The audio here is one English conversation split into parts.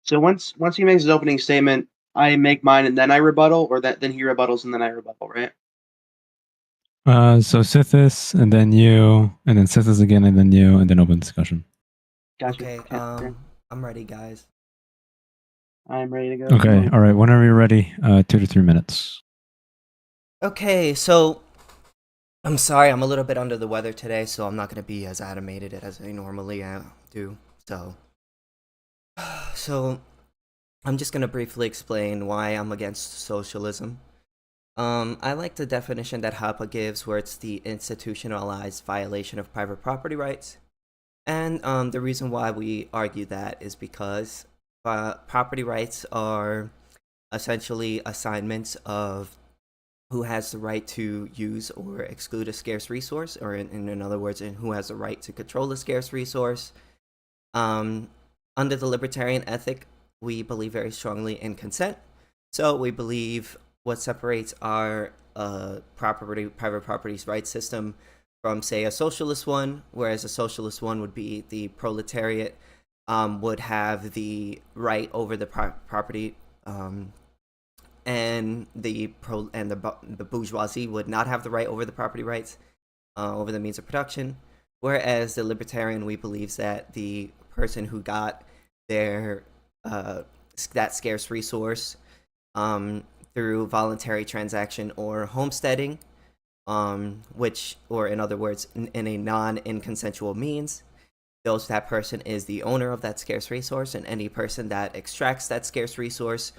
So once he makes his opening statement, I make mine and then I rebuttal, or then he rebuttals and then I rebuttal, right? So Sithis, and then you, and then Sithis again, and then you, and then open discussion. Gotcha. Okay, Okay. I'm ready, guys. I'm ready to go. Okay, all right. Whenever you're ready, 2 to 3 minutes. Okay, so I'm sorry, I'm a little bit under the weather today, so I'm not going to be as animated as I normally do. So I'm just going to briefly explain why I'm against socialism. I like the definition that Hoppe gives, where it's the institutionalized violation of private property rights. And the reason why we argue that is because property rights are essentially assignments of who has the right to use or exclude a scarce resource, or in other words, who has the right to control a scarce resource. Under the libertarian ethic, we believe very strongly in consent. So we believe what separates our private properties rights system from, say, a socialist one, whereas a socialist one would be the proletariat would have the right over the property, and the bourgeoisie would not have the right over the property rights, over the means of production. Whereas the libertarian, we believes that the person who got their that scarce resource through voluntary transaction or homesteading, which, or in other words, in a non-inconsensual means, that person is the owner of that scarce resource, and any person that extracts that scarce resource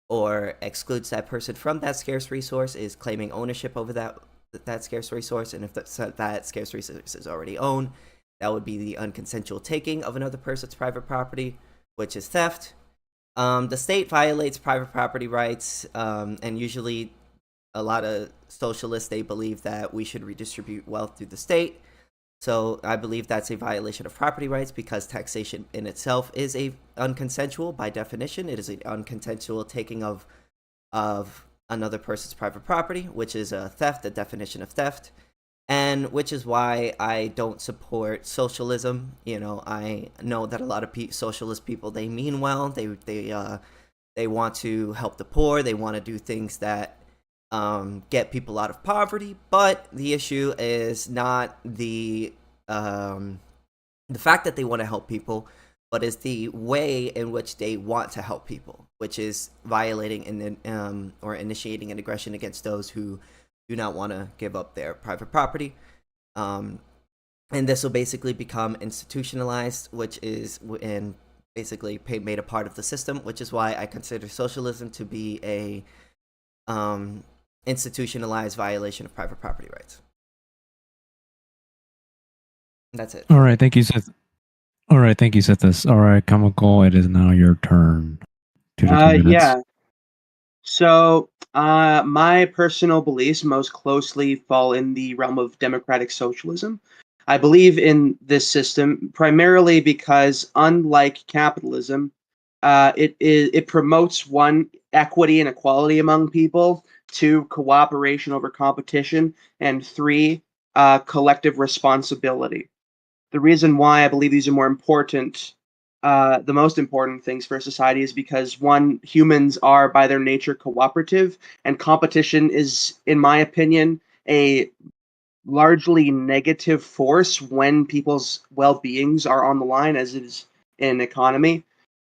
or excludes that person from that scarce resource is claiming ownership over that scarce resource. And if that scarce resource is already owned, that would be the unconsensual taking of another person's private property, which is theft. The state violates private property rights, and usually a lot of socialists, they believe that we should redistribute wealth through the state. So I believe that's a violation of property rights, because taxation in itself is a unconsensual by definition. It is an unconsensual taking of another person's private property, which is a theft, the definition of theft, and which is why I don't support socialism. You know, I know that a lot of socialist people, they mean well. They want to help the poor. They want to do things that get people out of poverty, but the issue is not the fact that they want to help people, but is the way in which they want to help people, which is violating or initiating an aggression against those who do not want to give up their private property. And this will basically become institutionalized, which is basically made a part of the system, which is why I consider socialism to be a institutionalized violation of private property rights. That's it. All right, thank you, Sith. All right, thank you, Sithis. All right, Chemical, it is now your turn. 2 to 3 minutes. Yeah. So my personal beliefs most closely fall in the realm of democratic socialism. I believe in this system primarily because, unlike capitalism, it promotes, one, equity and equality among people, two, cooperation over competition, and three, collective responsibility. The reason why I believe these are more important, the most important things for society, is because, one, humans are by their nature cooperative, and competition is, in my opinion, a largely negative force when people's well-beings are on the line, as it is in economy.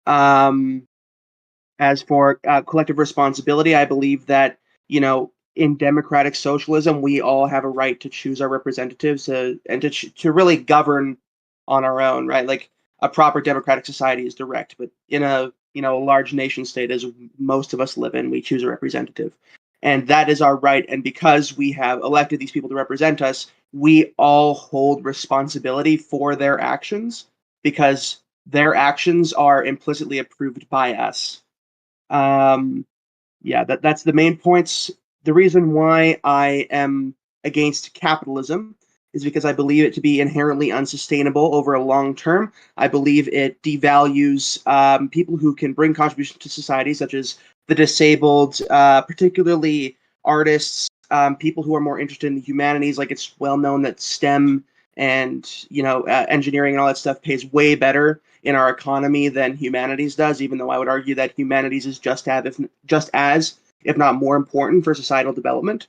As for collective responsibility, I believe that, in democratic socialism, we all have a right to choose our representatives, and to really govern on our own, right? Like, a proper democratic society is direct, but in a large nation state, as most of us live in, we choose a representative, and that is our right. And because we have elected these people to represent us, we all hold responsibility for their actions, because their actions are implicitly approved by us. Yeah, that's the main points. The reason why I am against capitalism is because I believe it to be inherently unsustainable over a long term. I believe it devalues people who can bring contributions to society, such as the disabled, particularly artists, people who are more interested in the humanities. Like, it's well known that STEM and engineering and all that stuff pays way better in our economy than humanities does, even though I would argue that humanities is just as, if not more important for societal development.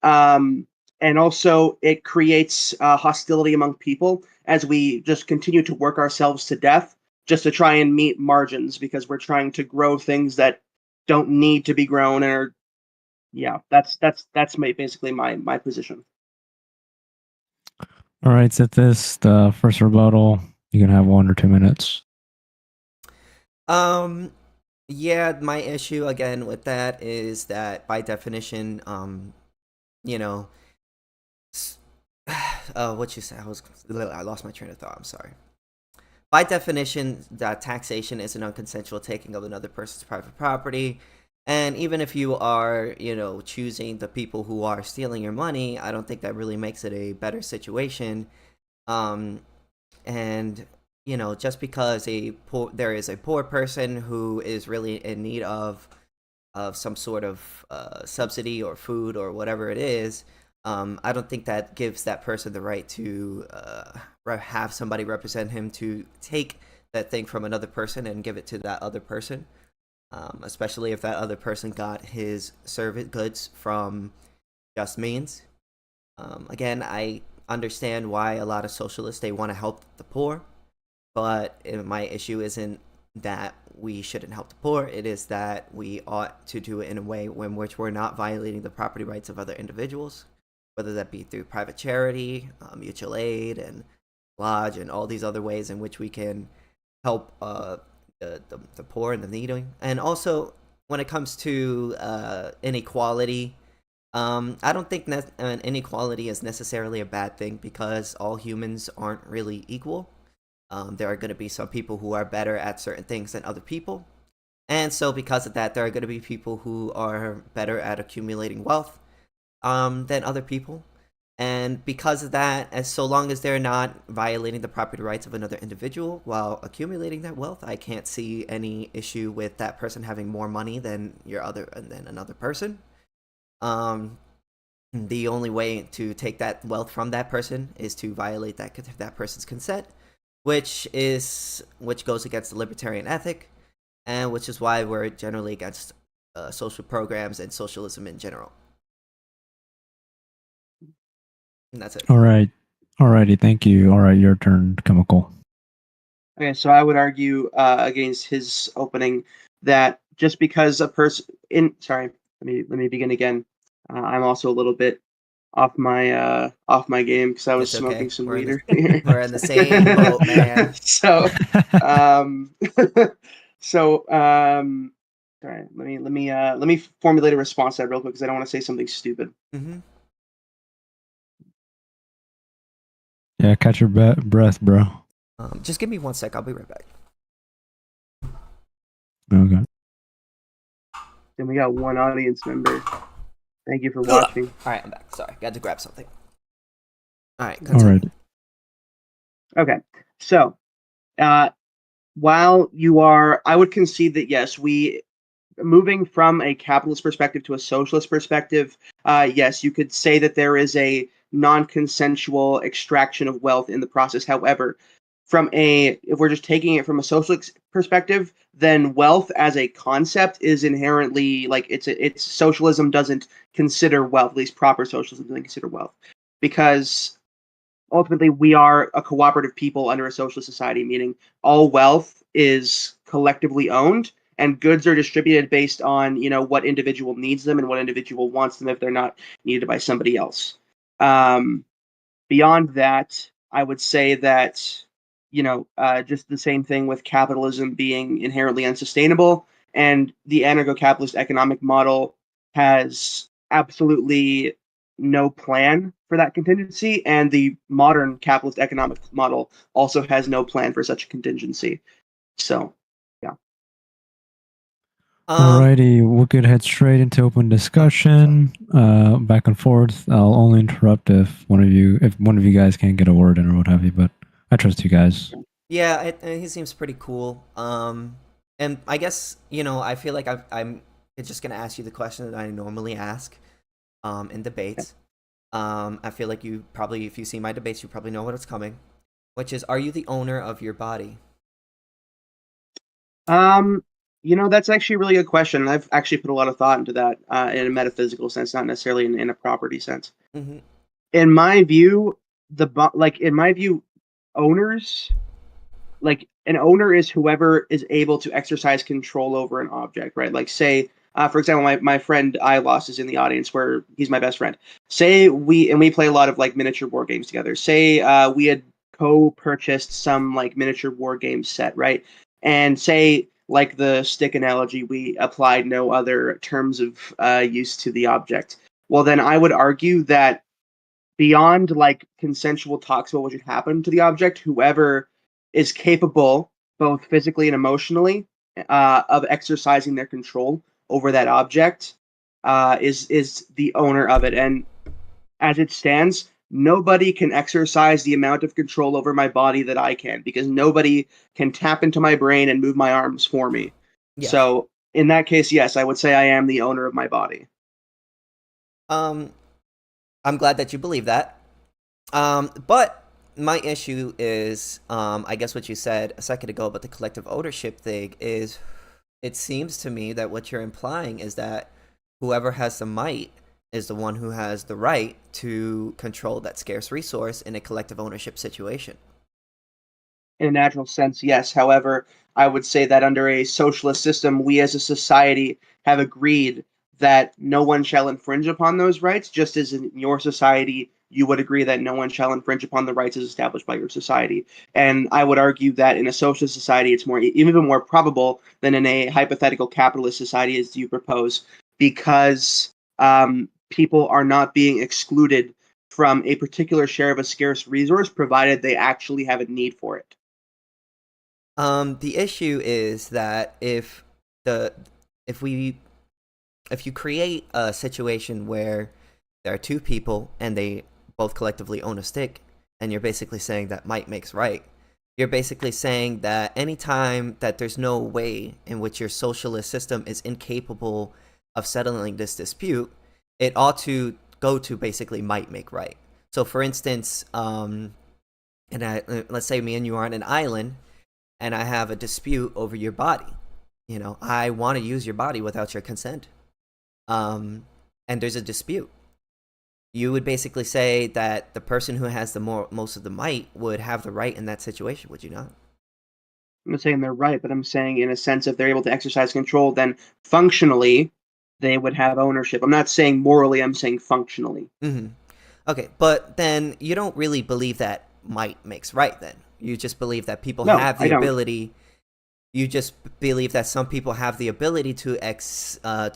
And also it creates hostility among people as we just continue to work ourselves to death just to try and meet margins, because we're trying to grow things that don't need to be grown. And that's basically my position. All right, Sithis, the first rebuttal. You can have 1 or 2 minutes. Yeah, my issue again with that is that by definition, what you said, I lost my train of thought. I'm sorry. By definition, that taxation is an unconsensual taking of another person's private property. And even if you are, choosing the people who are stealing your money, I don't think that really makes it a better situation. And just because there is a poor person who is really in need of some sort of subsidy or food or whatever it is, I don't think that gives that person the right to have somebody represent him to take that thing from another person and give it to that other person, especially if that other person got his goods from just means. Again, I understand why a lot of socialists, they want to help the poor, but my issue isn't that we shouldn't help the poor. It is that we ought to do it in a way in which we're not violating the property rights of other individuals, whether that be through private charity, mutual aid, and lodge, and all these other ways in which we can help the poor and the needy. And also, when it comes to inequality, I don't think inequality is necessarily a bad thing, because all humans aren't really equal. There are going to be some people who are better at certain things than other people. And so because of that, there are going to be people who are better at accumulating wealth than other people. And because of that, as so long as they're not violating the property rights of another individual while accumulating that wealth, I can't see any issue with that person having more money than another person. The only way to take that wealth from that person is to violate that person's consent, which goes against the libertarian ethic, and which is why we're generally against social programs and socialism in general. And that's it. All right. Alrighty, thank you. All right, your turn, Chemical. Okay, so I would argue against his opening that just because a person let me begin again. I'm also a little bit off my game because I was It's smoking okay. some We're weed. we're in the same boat, man. So, sorry. Let me formulate a response to that real quick because I don't want to say something stupid. Mm-hmm. Yeah, catch your breath, bro. Just give me 1 sec. I'll be right back. Okay. And we got one audience member. Thank you for watching. All right, I'm back. Sorry, got to grab something. All right. All right. Okay. So, while I would concede that yes, moving from a capitalist perspective to a socialist perspective, yes, you could say that there is a non-consensual extraction of wealth in the process. However, if we're just taking it from a socialist perspective, then wealth as a concept is inherently it's socialism doesn't consider wealth, at least proper socialism doesn't consider wealth, because ultimately we are a cooperative people under a socialist society, meaning all wealth is collectively owned and goods are distributed based on what individual needs them and what individual wants them if they're not needed by somebody else. Beyond that, I would say that just the same thing with capitalism being inherently unsustainable, and the anarcho-capitalist economic model has absolutely no plan for that contingency, and the modern capitalist economic model also has no plan for such a contingency. So, yeah. Alrighty, we could head straight into open discussion, back and forth. I'll only interrupt if one of you guys can't get a word in or what have you. But I trust you guys. Yeah, he seems pretty cool. And I guess I feel like I'm just gonna ask you the question that I normally ask, in debates. I feel like you probably, if you see my debates, you probably know what's coming, which is, are you the owner of your body? Um, that's actually a really good question, and I've actually put a lot of thought into that in a metaphysical sense, not necessarily in a property sense. Hmm. In my view, in my view, owners like an owner is whoever is able to exercise control over an object, right? Like say, for example, my friend Ilos is in the audience where he's my best friend. Say we play a lot of like miniature war games together. Say we had co-purchased some like miniature war game set, right? And say like the stick analogy, we applied no other terms of use to the object. Well, then I would argue that beyond like consensual talks about what should happen to the object, whoever is capable, both physically and emotionally, of exercising their control over that object, is the owner of it. And as it stands, nobody can exercise the amount of control over my body that I can, because nobody can tap into my brain and move my arms for me. Yes. So in that case, yes, I would say I am the owner of my body. Um, I'm glad that you believe that. But my issue is, I guess what you said a second ago about the collective ownership thing is, it seems to me that what you're implying is that whoever has the might is the one who has the right to control that scarce resource in a collective ownership situation. In a natural sense, yes. However, I would say that under a socialist system, we as a society have agreed that no one shall infringe upon those rights, just as in your society, you would agree that no one shall infringe upon the rights as established by your society. And I would argue that in a socialist society, it's even more probable than in a hypothetical capitalist society, as you propose, because people are not being excluded from a particular share of a scarce resource, provided they actually have a need for it. The issue is that the if we if you create a situation where there are two people and they both collectively own a stick, and you're basically saying that might makes right, you're basically saying that anytime that there's no way in which your socialist system is incapable of settling this dispute, it ought to go to basically might make right. So, for instance, let's say me and you are on an island, and I have a dispute over your body. I want to use your body without your consent. And there's a dispute. You would basically say that the person who has the most of the might would have the right in that situation, would you not? I'm not saying they're right, but I'm saying in a sense, if they're able to exercise control, then functionally they would have ownership. I'm not saying morally, I'm saying functionally. Mm-hmm. Okay, but then you don't really believe that might makes right, then. You just believe that people No, have I the don't. ability. You just believe that some people have the ability to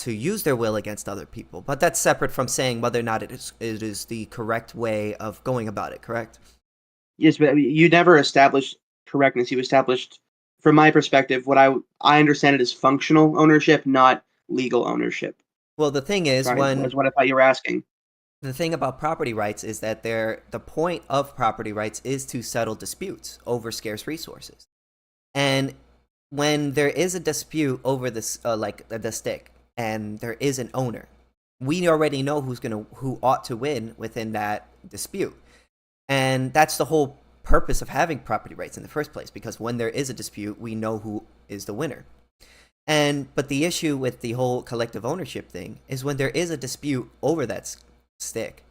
use their will against other people, but that's separate from saying whether or not it is the correct way of going about it. Correct? Yes, but you never established correctness. You established, from my perspective, what I understand it as functional ownership, not legal ownership. Well, the thing is, Sorry, when was what I thought you were asking. the thing about property rights is that the point of property rights is to settle disputes over scarce resources, and when there is a dispute over this, like the stick, and there is an owner, we already know who ought to win within that dispute. And that's the whole purpose of having property rights in the first place, because when there is a dispute, we know who is the winner. But the issue with the whole collective ownership thing is when there is a dispute over that stick,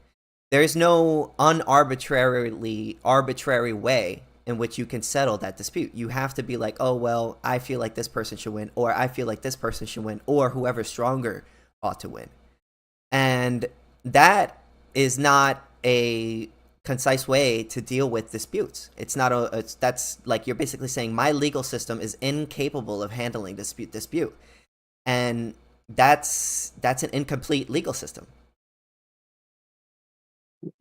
there is no arbitrary way in which you can settle that dispute. You have to be like, oh well, I feel like this person should win, or I feel like this person should win, or whoever's stronger ought to win. And that is not a concise way to deal with disputes. It's not that's like, you're basically saying my legal system is incapable of handling dispute. And that's an incomplete legal system.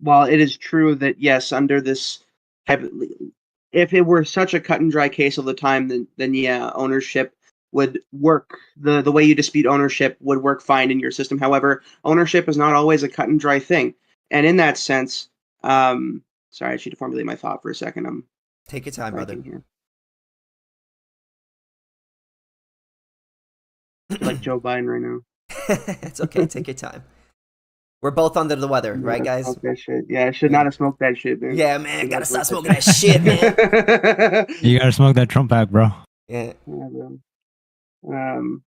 While it is true that yes, under this type of, if it were such a cut and dry case all the time, then yeah, ownership would work. The way you dispute ownership would work fine in your system. However, ownership is not always a cut and dry thing, and in that sense, sorry, I should formulate my thought for a second. I'm Take your time, brother. blanking here. Like Joe Biden right now. It's okay. Take your time. We're both under the weather, right, guys? Smoke that shit. Yeah, I should not have smoked that shit, man. Yeah, man, gotta stop smoking that shit, shit, man. You gotta smoke that Trump pack, bro. Yeah. What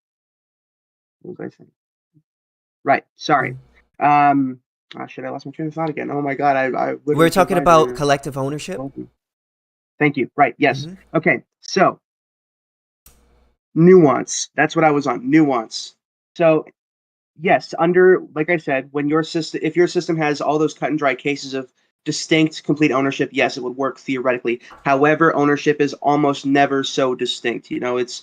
was I saying? Right. Sorry. Shit, I lost my train of thought again. Oh my god, I We're talking about collective ownership. Thank you. Right. Yes. Mhm. Okay. So nuance. That's what I was on. Nuance. So yes, under, like I said, when your system, if your system has all those cut and dry cases of distinct, complete ownership, yes, it would work theoretically. However, ownership is almost never so distinct. It's,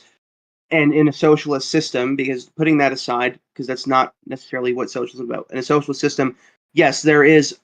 and in a socialist system, because putting that aside, because that's not necessarily what socialism is about. In a socialist system, yes, there is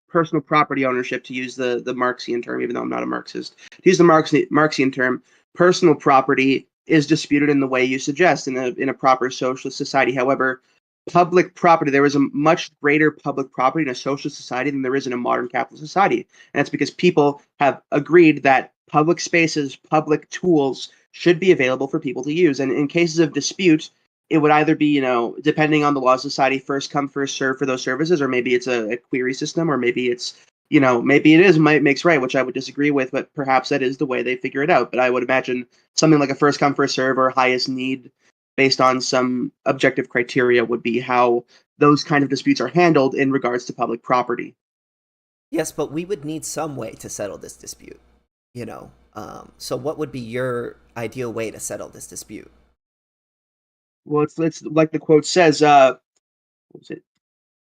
personal property ownership, to use the Marxian term, even though I'm not a Marxist. To use the Marxian term, personal property is disputed in the way you suggest in a proper socialist society. However, public property, there is a much greater public property in a socialist society than there is in a modern capitalist society. And that's because people have agreed that public spaces, public tools should be available for people to use. And in cases of dispute, it would either be, depending on the law of society, first come, first serve for those services, or maybe it's a query system, or maybe it's, maybe it is might makes right, which I would disagree with, but perhaps that is the way they figure it out. But I would imagine something like a first come, first serve or highest need based on some objective criteria would be how those kind of disputes are handled in regards to public property. Yes, but we would need some way to settle this dispute. So what would be your ideal way to settle this dispute? Well, it's like the quote says, what was it?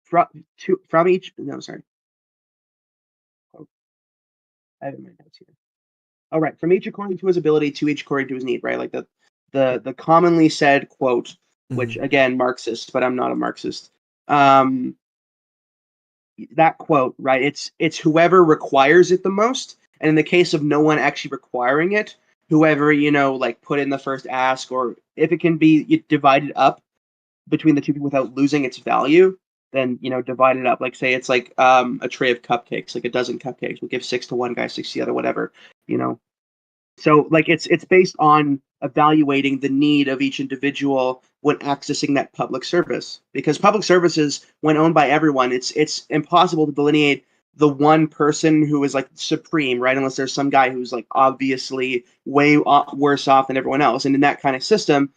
From each, no, sorry. Oh, I have it in my notes here. All right, from each according to his ability, to each according to his need, right? Like the commonly said quote, which again, Marxist, but I'm not a Marxist. That quote, right? It's whoever requires it the most, and in the case of no one actually requiring it, whoever like put in the first ask, or if it can be divided up between the two people without losing its value, then divide it up. Like say it's like a tray of cupcakes, like a dozen cupcakes. We'll give 6 to one guy, 6 to the other, whatever. So like it's based on evaluating the need of each individual when accessing that public service. Because public services, when owned by everyone, it's impossible to delineate the one person who is like supreme, right? Unless there's some guy who's like obviously way worse off than everyone else. And in that kind of system,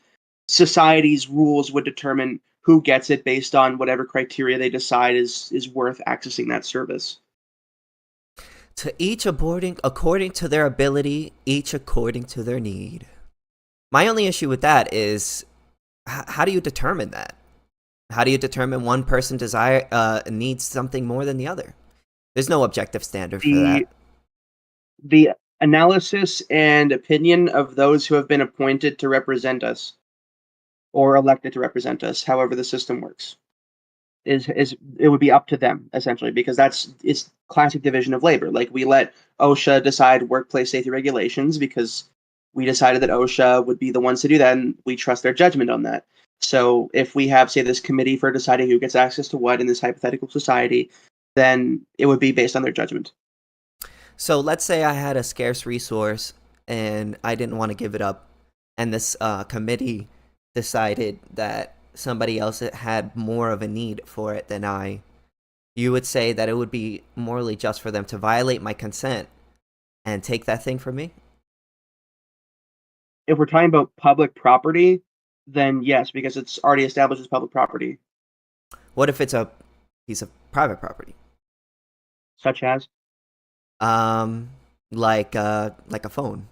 society's rules would determine who gets it based on whatever criteria they decide is worth accessing that service. To each according to their ability, each according to their need. My only issue with that is, how do you determine that? How do you determine one person needs something more than the other? There's no objective standard for that. The analysis and opinion of those who have been appointed to represent us, or elected to represent us, however the system works, is it would be up to them, essentially, because it's classic division of labor. Like, we let OSHA decide workplace safety regulations because we decided that OSHA would be the ones to do that, and we trust their judgment on that. So if we have, say, this committee for deciding who gets access to what in this hypothetical society, then it would be based on their judgment. So let's say I had a scarce resource and I didn't want to give it up, and this committee decided that somebody else had more of a need for it than I. You would say that it would be morally just for them to violate my consent and take that thing from me? If we're talking about public property, then yes, because it's already established as public property. What if it's a piece of private property? Such as? Like a phone.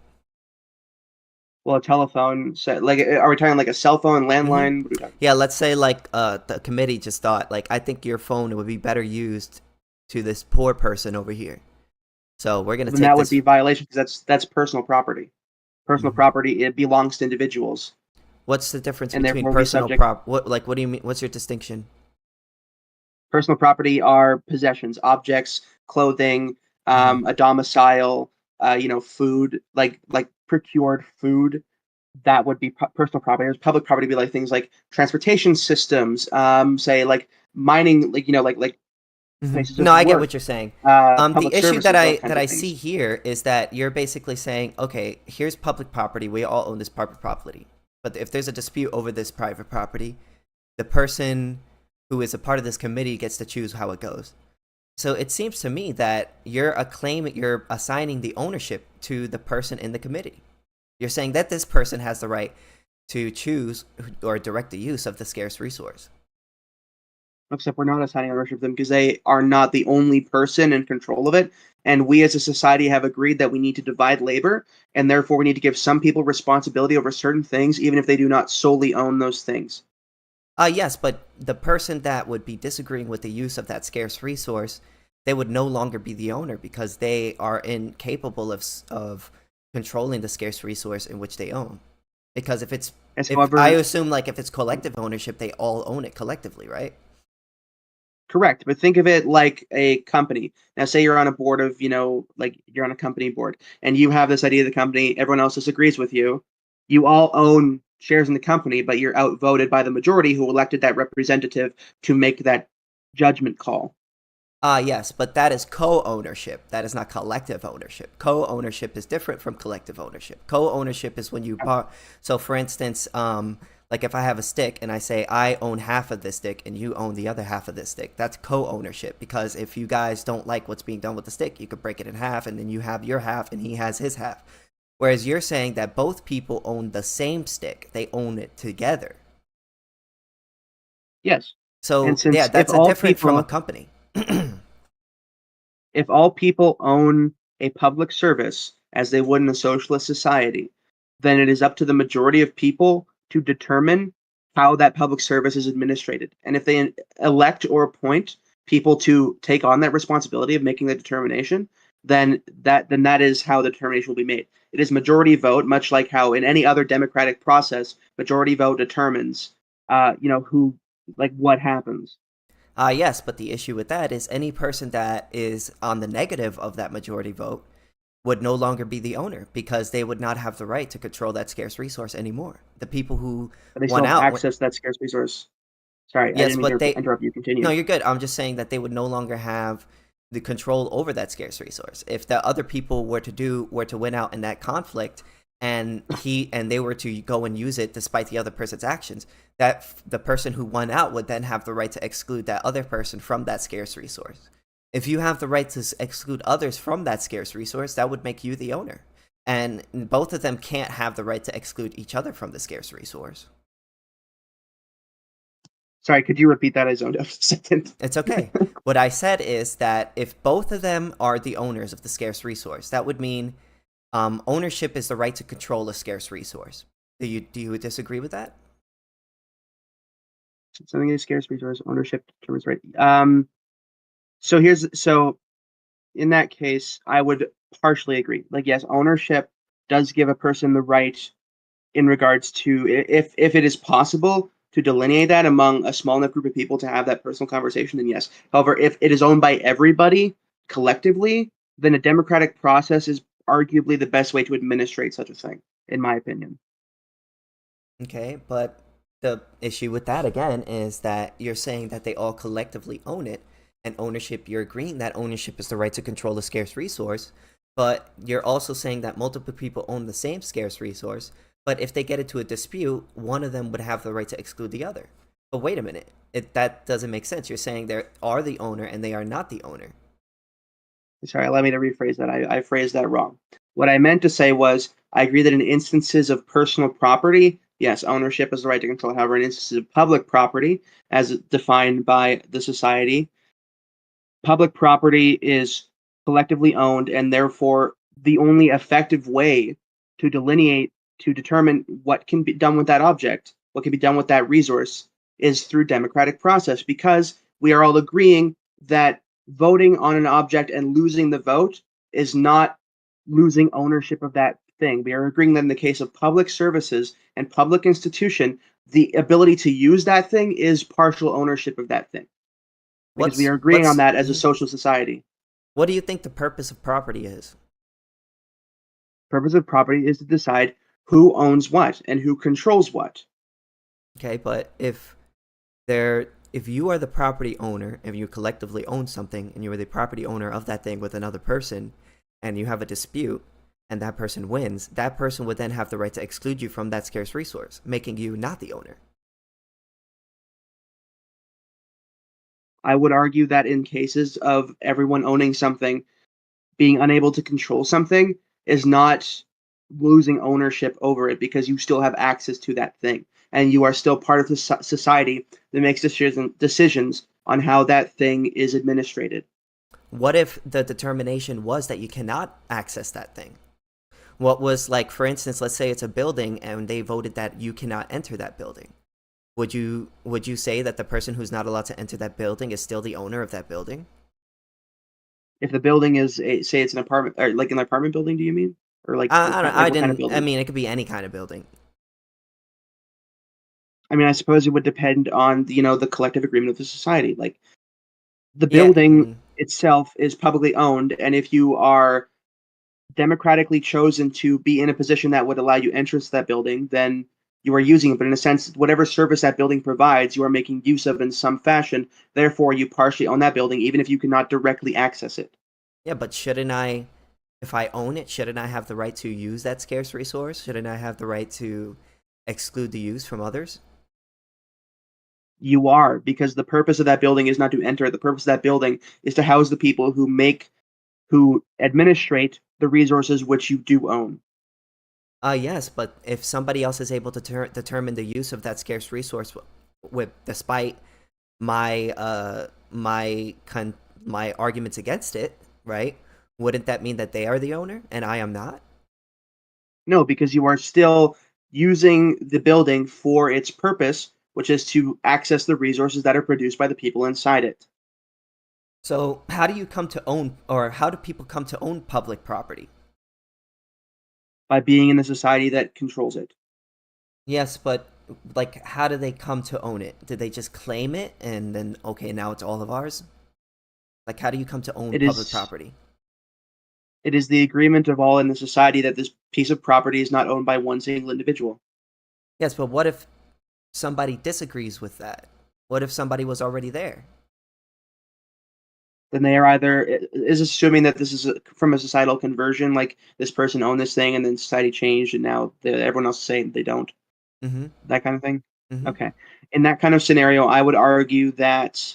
Well, a telephone, like, are we talking like a cell phone, landline? Mm-hmm. Yeah, let's say like the committee just thought, like, I think your phone would be better used to this poor person over here. So we're gonna take that would be violation, because that's personal property. Personal property, it belongs to individuals. What's the difference between personal what do you mean? What's your distinction? Personal property are possessions, objects, clothing, a domicile, food, like procured food. That would be personal property. There's public property would be like things like transportation systems, say like mining, like places of No, I work, get what you're saying. The issue that I things. see here is that you're basically saying, okay, here's public property. We all own this public property. But if there's a dispute over this private property, the person who is a part of this committee gets to choose how it goes. So it seems to me that you're assigning the ownership to the person in the committee. You're saying that this person has the right to choose or direct the use of the scarce resource. Except we're not assigning ownership to them because they are not the only person in control of it. And we as a society have agreed that we need to divide labor, and therefore we need to give some people responsibility over certain things, even if they do not solely own those things. Yes, but the person that would be disagreeing with the use of that scarce resource, they would no longer be the owner because they are incapable of controlling the scarce resource in which they own. Because if I assume if it's collective ownership, they all own it collectively, right? Correct, but think of it like a company. Now, say you're on a board of, you're on a company board, and you have this idea of the company, everyone else disagrees with you. You all own shares in the company, but you're outvoted by the majority who elected that representative to make that judgment call. Yes, but that is co-ownership. That is not collective ownership. Co-ownership is different from collective ownership. Co-ownership is when you so for instance, if I have a stick and I say I own half of this stick and you own the other half of this stick, that's co-ownership, because if you guys don't like what's being done with the stick, you could break it in half and then you have your half and he has his half. Whereas you're saying that both people own the same stick. They own it together. Yes. So yeah, that's different from a company. If all people own a public service, as they would in a socialist society, then it is up to the majority of people to determine how that public service is administrated. And if they elect or appoint people to take on that responsibility of making the determination, then that is how the determination will be made. It is majority vote, much like how in any other democratic process, majority vote determines, what happens. Yes, but the issue with that is any person that is on the negative of that majority vote would no longer be the owner because they would not have the right to control that scarce resource anymore. The people who won out access that scarce resource. Sorry, yes, I didn't mean to interrupt you. Continue. No, you're good. I'm just saying that they would no longer have the control over that scarce resource. If the other people were to win out in that conflict, and they were to go and use it despite the other person's actions, that the person who won out would then have the right to exclude that other person from that scarce resource. If you have the right to exclude others from that scarce resource, that would make you the owner. And both of them can't have the right to exclude each other from the scarce resource. Sorry, could you repeat that? I zoned out for a second. It's okay. What I said is that if both of them are the owners of the scarce resource, that would mean ownership is the right to control a scarce resource. Do you disagree with that? Something is a scarce resource, ownership determines right. So in that case, I would partially agree. Yes, ownership does give a person the right in regards to if it is possible to delineate that among a small enough group of people to have that personal conversation, then yes. However, if it is owned by everybody collectively, then a democratic process is arguably the best way to administrate such a thing, in my opinion. Okay, but the issue with that, again, is that you're saying that they all collectively own it, and ownership, you're agreeing that ownership is the right to control a scarce resource, but you're also saying that multiple people own the same scarce resource, but if they get into a dispute, one of them would have the right to exclude the other. But wait a minute, that doesn't make sense. You're saying they are the owner and they are not the owner. Sorry, allow me to rephrase that. I phrased that wrong. What I meant to say was, I agree that in instances of personal property, yes, ownership is the right to control. However, in instances of public property, as defined by the society, public property is collectively owned, and therefore the only effective way to determine what can be done with that object, what can be done with that resource, is through democratic process, because we are all agreeing that voting on an object and losing the vote is not losing ownership of that thing. We are agreeing that in the case of public services and public institution, the ability to use that thing is partial ownership of that thing. Because we are agreeing on that as a social society. What do you think the purpose of property is? Purpose of property is to decide who owns what and who controls what. Okay, but if you are the property owner and you collectively own something and you are the property owner of that thing with another person and you have a dispute and that person wins, that person would then have the right to exclude you from that scarce resource, making you not the owner. I would argue that in cases of everyone owning something, being unable to control something is not losing ownership over it, because you still have access to that thing and you are still part of the society that makes decisions on how that thing is administrated. What if the determination was that you cannot access that thing? What was, like, for instance, let's say it's a building and they voted that you cannot enter that building. Would you say that the person who's not allowed to enter that building is still the owner of that building? If the building is say it's an apartment, or like an apartment building, do you mean? Or like I don't. I what kind of didn't. I building? mean, it could be any kind of building. I mean, I suppose it would depend on the collective agreement of the society. Like the Yeah. building itself is publicly owned, and if you are democratically chosen to be in a position that would allow you entrance to that building, then you are using it. But in a sense, whatever service that building provides, you are making use of in some fashion. Therefore, you partially own that building, even if you cannot directly access it. Yeah, but shouldn't I, if I own it, shouldn't I have the right to use that scarce resource? Shouldn't I have the right to exclude the use from others? You are, because the purpose of that building is not to enter. The purpose of that building is to house the people who administrate the resources which you do own. Yes, but if somebody else is able to determine the use of that scarce resource, despite my my arguments against it, right? Wouldn't that mean that they are the owner and I am not? No, because you are still using the building for its purpose, which is to access the resources that are produced by the people inside it. So how do you come to own, or how do people come to own public property? By being in a society that controls it. Yes, but, like, how do they come to own it? Did they just claim it and then, okay, now it's all of ours? Like, how do you come to own It public is property? it is the agreement of all in the society that this piece of property is not owned by one single individual. Yes, but what if somebody disagrees with that? What if somebody was already there? Then they are either is assuming that this is from a societal conversion, like this person owned this thing and then society changed and now everyone else is saying they don't. Mm-hmm. That kind of thing. Mm-hmm. Okay. In that kind of scenario, I would argue that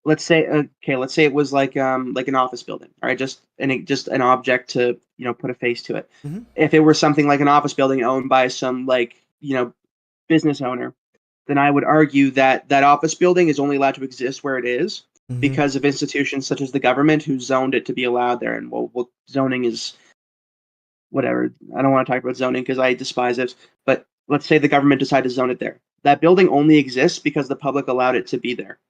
let's say it was like an office building, all right, just an object to put a face to it. Mm-hmm. If it were something like an office building owned by some business owner, then I would argue that that office building is only allowed to exist where it is Mm-hmm. because of institutions such as the government who zoned it to be allowed there. And well zoning is whatever. I don't want to talk about zoning because I despise it. But let's say the government decided to zone it there. That building only exists because the public allowed it to be there.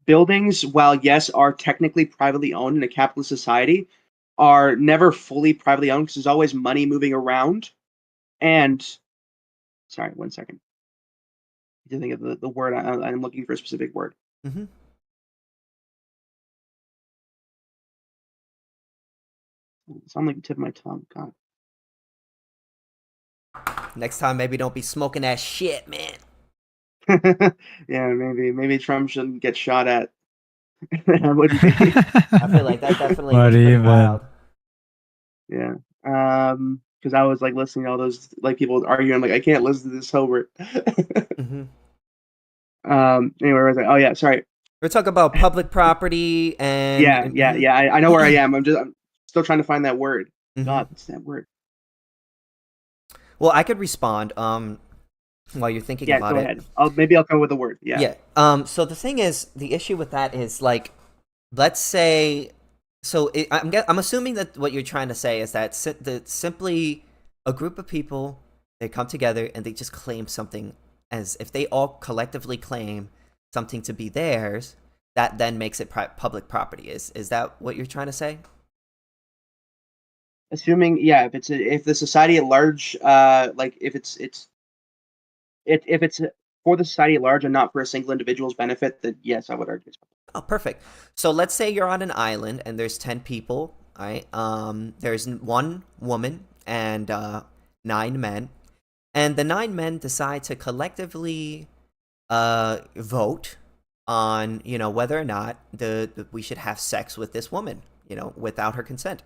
Buildings, while yes, are technically privately owned in a capitalist society, are never fully privately owned because there's always money moving around. And sorry, one second. I think of the word. I'm looking for a specific word. Mm-hmm. It's on like the tip of my tongue. God. Next time, maybe don't be smoking that shit, man. Yeah, maybe Trump shouldn't get shot at. That wouldn't be. I feel like that definitely What was pretty even? wild. Yeah. Because I was like listening to all those like people arguing. I'm like, I can't listen to this sober. Mm-hmm. Anyway, I was like, oh yeah, sorry. We're talking about public property and Yeah. I know where I am. I'm still trying to find that word. Mhm. God, what's that word? Well, I could respond while you're thinking Yeah, about go it. ahead. Maybe I'll come with a word. Yeah. Yeah. So the thing is, the issue with that is, like, let's say, so I'm assuming that what you're trying to say is that simply a group of people, they come together and they just claim something, as if they all collectively claim something to be theirs, that then makes it public property. Is that what you're trying to say? Assuming, yeah, if the society at large, like if it's for the society at large and not for a single individual's benefit, then yes, I would argue. Oh, perfect. So let's say you're on an island and there's 10 people, right? There's one woman and 9 men, and the 9 men decide to collectively vote on, whether or not we should have sex with this woman, without her consent.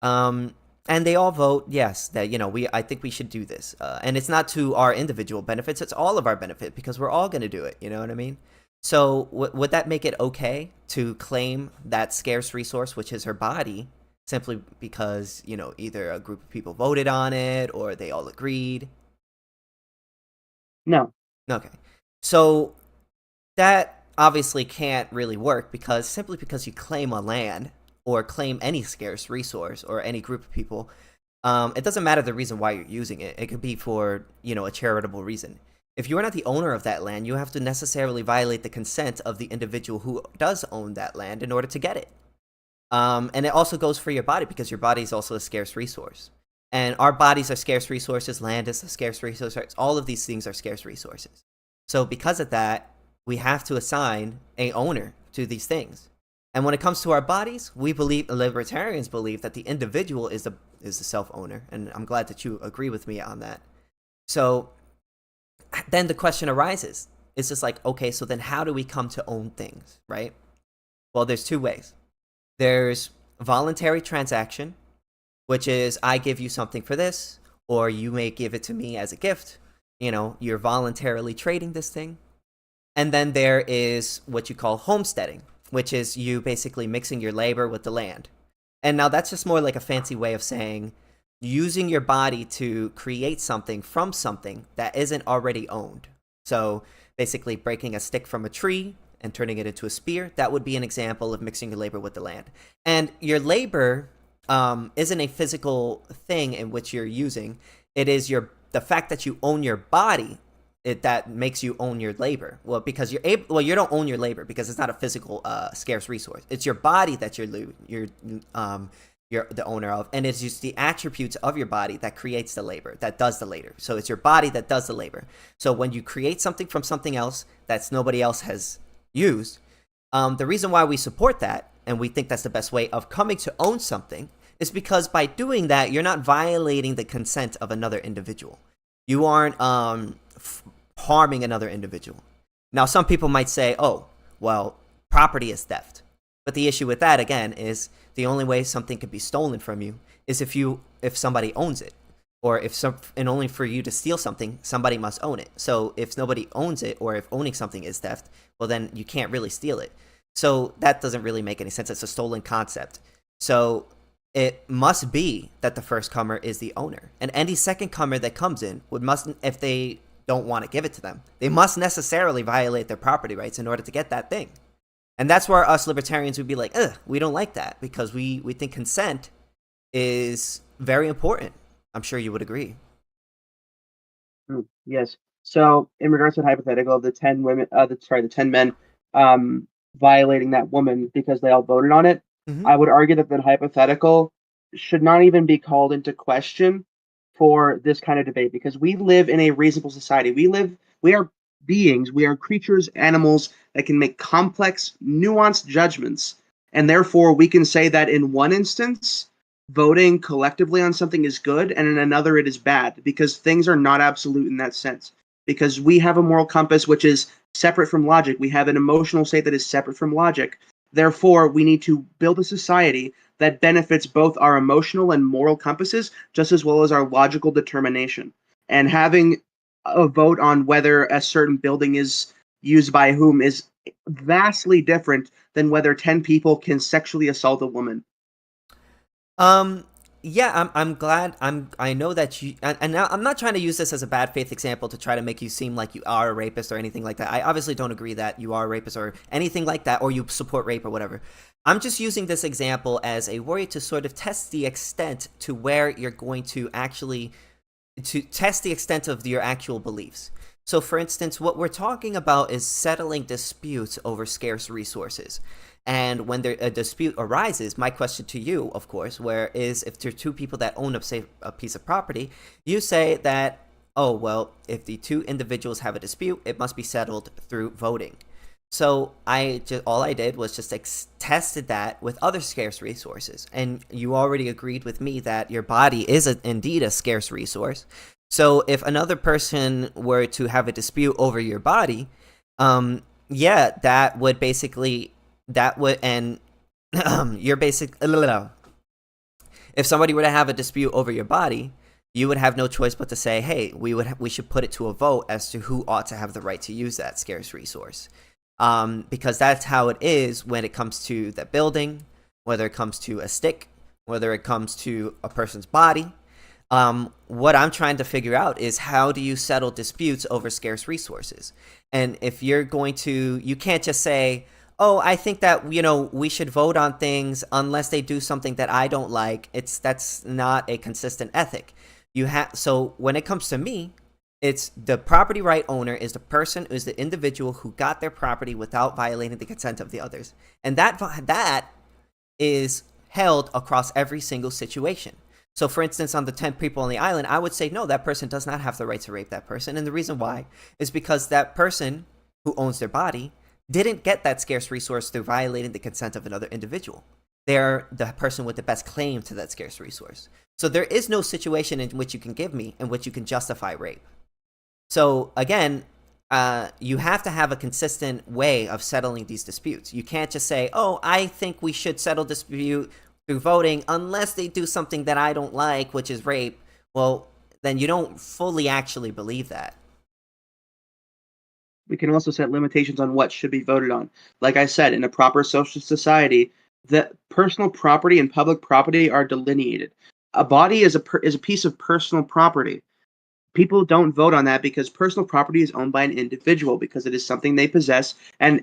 And they all vote yes, that I think we should do this, and it's not to our individual benefits; it's all of our benefit because we're all going to do it. You know what I mean? So would that make it okay to claim that scarce resource, which is her body, simply because, either a group of people voted on it or they all agreed? No. Okay. So that obviously can't really work, because simply because you claim a land or claim any scarce resource or any group of people, it doesn't matter the reason why you're using it. It could be for, a charitable reason. If you are not the owner of that land, you have to necessarily violate the consent of the individual who does own that land in order to get it. And it also goes for your body, because your body is also a scarce resource. And our bodies are scarce resources, land is a scarce resource, all of these things are scarce resources. So because of that, we have to assign a owner to these things. And when it comes to our bodies, libertarians believe that the individual is the self-owner. And I'm glad that you agree with me on that. So then the question arises. It's just like, okay, so then how do we come to own things, right? Well, there's two ways. There's voluntary transaction, which is I give you something for this, or you may give it to me as a gift. You're voluntarily trading this thing. And then there is what you call homesteading, which is you basically mixing your labor with the land. And now that's just more like a fancy way of saying using your body to create something from something that isn't already owned. So basically breaking a stick from a tree and turning it into a spear, that would be an example of mixing your labor with the land. And your labor isn't a physical thing in which you're using. It is the fact that you own your body that makes you own your labor. Well, because you don't own your labor because it's not a physical scarce resource. It's your body that you're the owner of, and it's just the attributes of your body that creates the labor, that does the labor. So it's your body that does the labor. So when you create something from something else that's nobody else has used, the reason why we support that and we think that's the best way of coming to own something is because by doing that, you're not violating the consent of another individual. You aren't harming another individual. Now, some people might say, oh, well, property is theft. But the issue with that, again, is the only way something could be stolen from you is if somebody owns it. Or and only for you to steal something, somebody must own it. So if nobody owns it, or if owning something is theft, well, then you can't really steal it. So that doesn't really make any sense. It's a stolen concept. So it must be that the first comer is the owner. And any second comer that comes in if they don't want to give it to them, they must necessarily violate their property rights in order to get that thing. And that's where us libertarians would be like, we don't like that, because we think consent is very important. I'm sure you would agree. Yes. So in regards to the hypothetical of the 10 women, the 10 men violating that woman because they all voted on it, I would argue that the hypothetical should not even be called into question for this kind of debate, because we live in a reasonable society. We are beings, we are creatures, animals that can make complex, nuanced judgments. And therefore, we can say that in one instance, voting collectively on something is good, and in another it is bad, because things are not absolute in that sense. Because we have a moral compass which is separate from logic. We have an emotional state that is separate from logic. Therefore, we need to build a society that benefits both our emotional and moral compasses, just as well as our logical determination. And having a vote on whether a certain building is used by whom is vastly different than whether 10 people can sexually assault a woman. Yeah, I'm glad. I know that you, and now I'm not trying to use this as a bad faith example to try to make you seem like you are a rapist or anything like that. I obviously don't agree that you are a rapist or anything like that, or you support rape or whatever. I'm just using this example as a way to sort of test the extent to where you're going to actually, to test the extent of your actual beliefs. So for instance, what we're talking about is settling disputes over scarce resources. And when a dispute arises, my question to you, of course, is if there are two people that own a piece of property, you say that, oh, well, if the two individuals have a dispute, it must be settled through voting. So all I did was just tested that with other scarce resources. And you already agreed with me that your body is indeed a scarce resource. So if another person were to have a dispute over your body, yeah, that would basically... and you're if somebody were to have a dispute over your body, you would have no choice but to say, hey, we should put it to a vote as to who ought to have the right to use that scarce resource. because that's how it is when it comes to the building, whether it comes to a stick, whether it comes to a person's body. What I'm trying to figure out is, how do you settle disputes over scarce resources? And if you're going to, you can't just say, oh, I think that, we should vote on things unless they do something that I don't like. That's not a consistent ethic. So when it comes to me, it's the property right owner is the individual who got their property without violating the consent of the others. And that is held across every single situation. So for instance, on the 10 people on the island, I would say, no, that person does not have the right to rape that person. And the reason why is because that person who owns their body didn't get that scarce resource through violating the consent of another individual. They're the person with the best claim to that scarce resource. So there is no situation in which you can give me in which you can justify rape. So again, you have to have a consistent way of settling these disputes. You can't just say, oh, I think we should settle dispute through voting unless they do something that I don't like, which is rape. Well, then you don't fully actually believe that. We can also set limitations on what should be voted on. Like I said, in a proper social society, the personal property and public property are delineated. A body is a piece of personal property. People don't vote on that because personal property is owned by an individual, because it is something they possess. And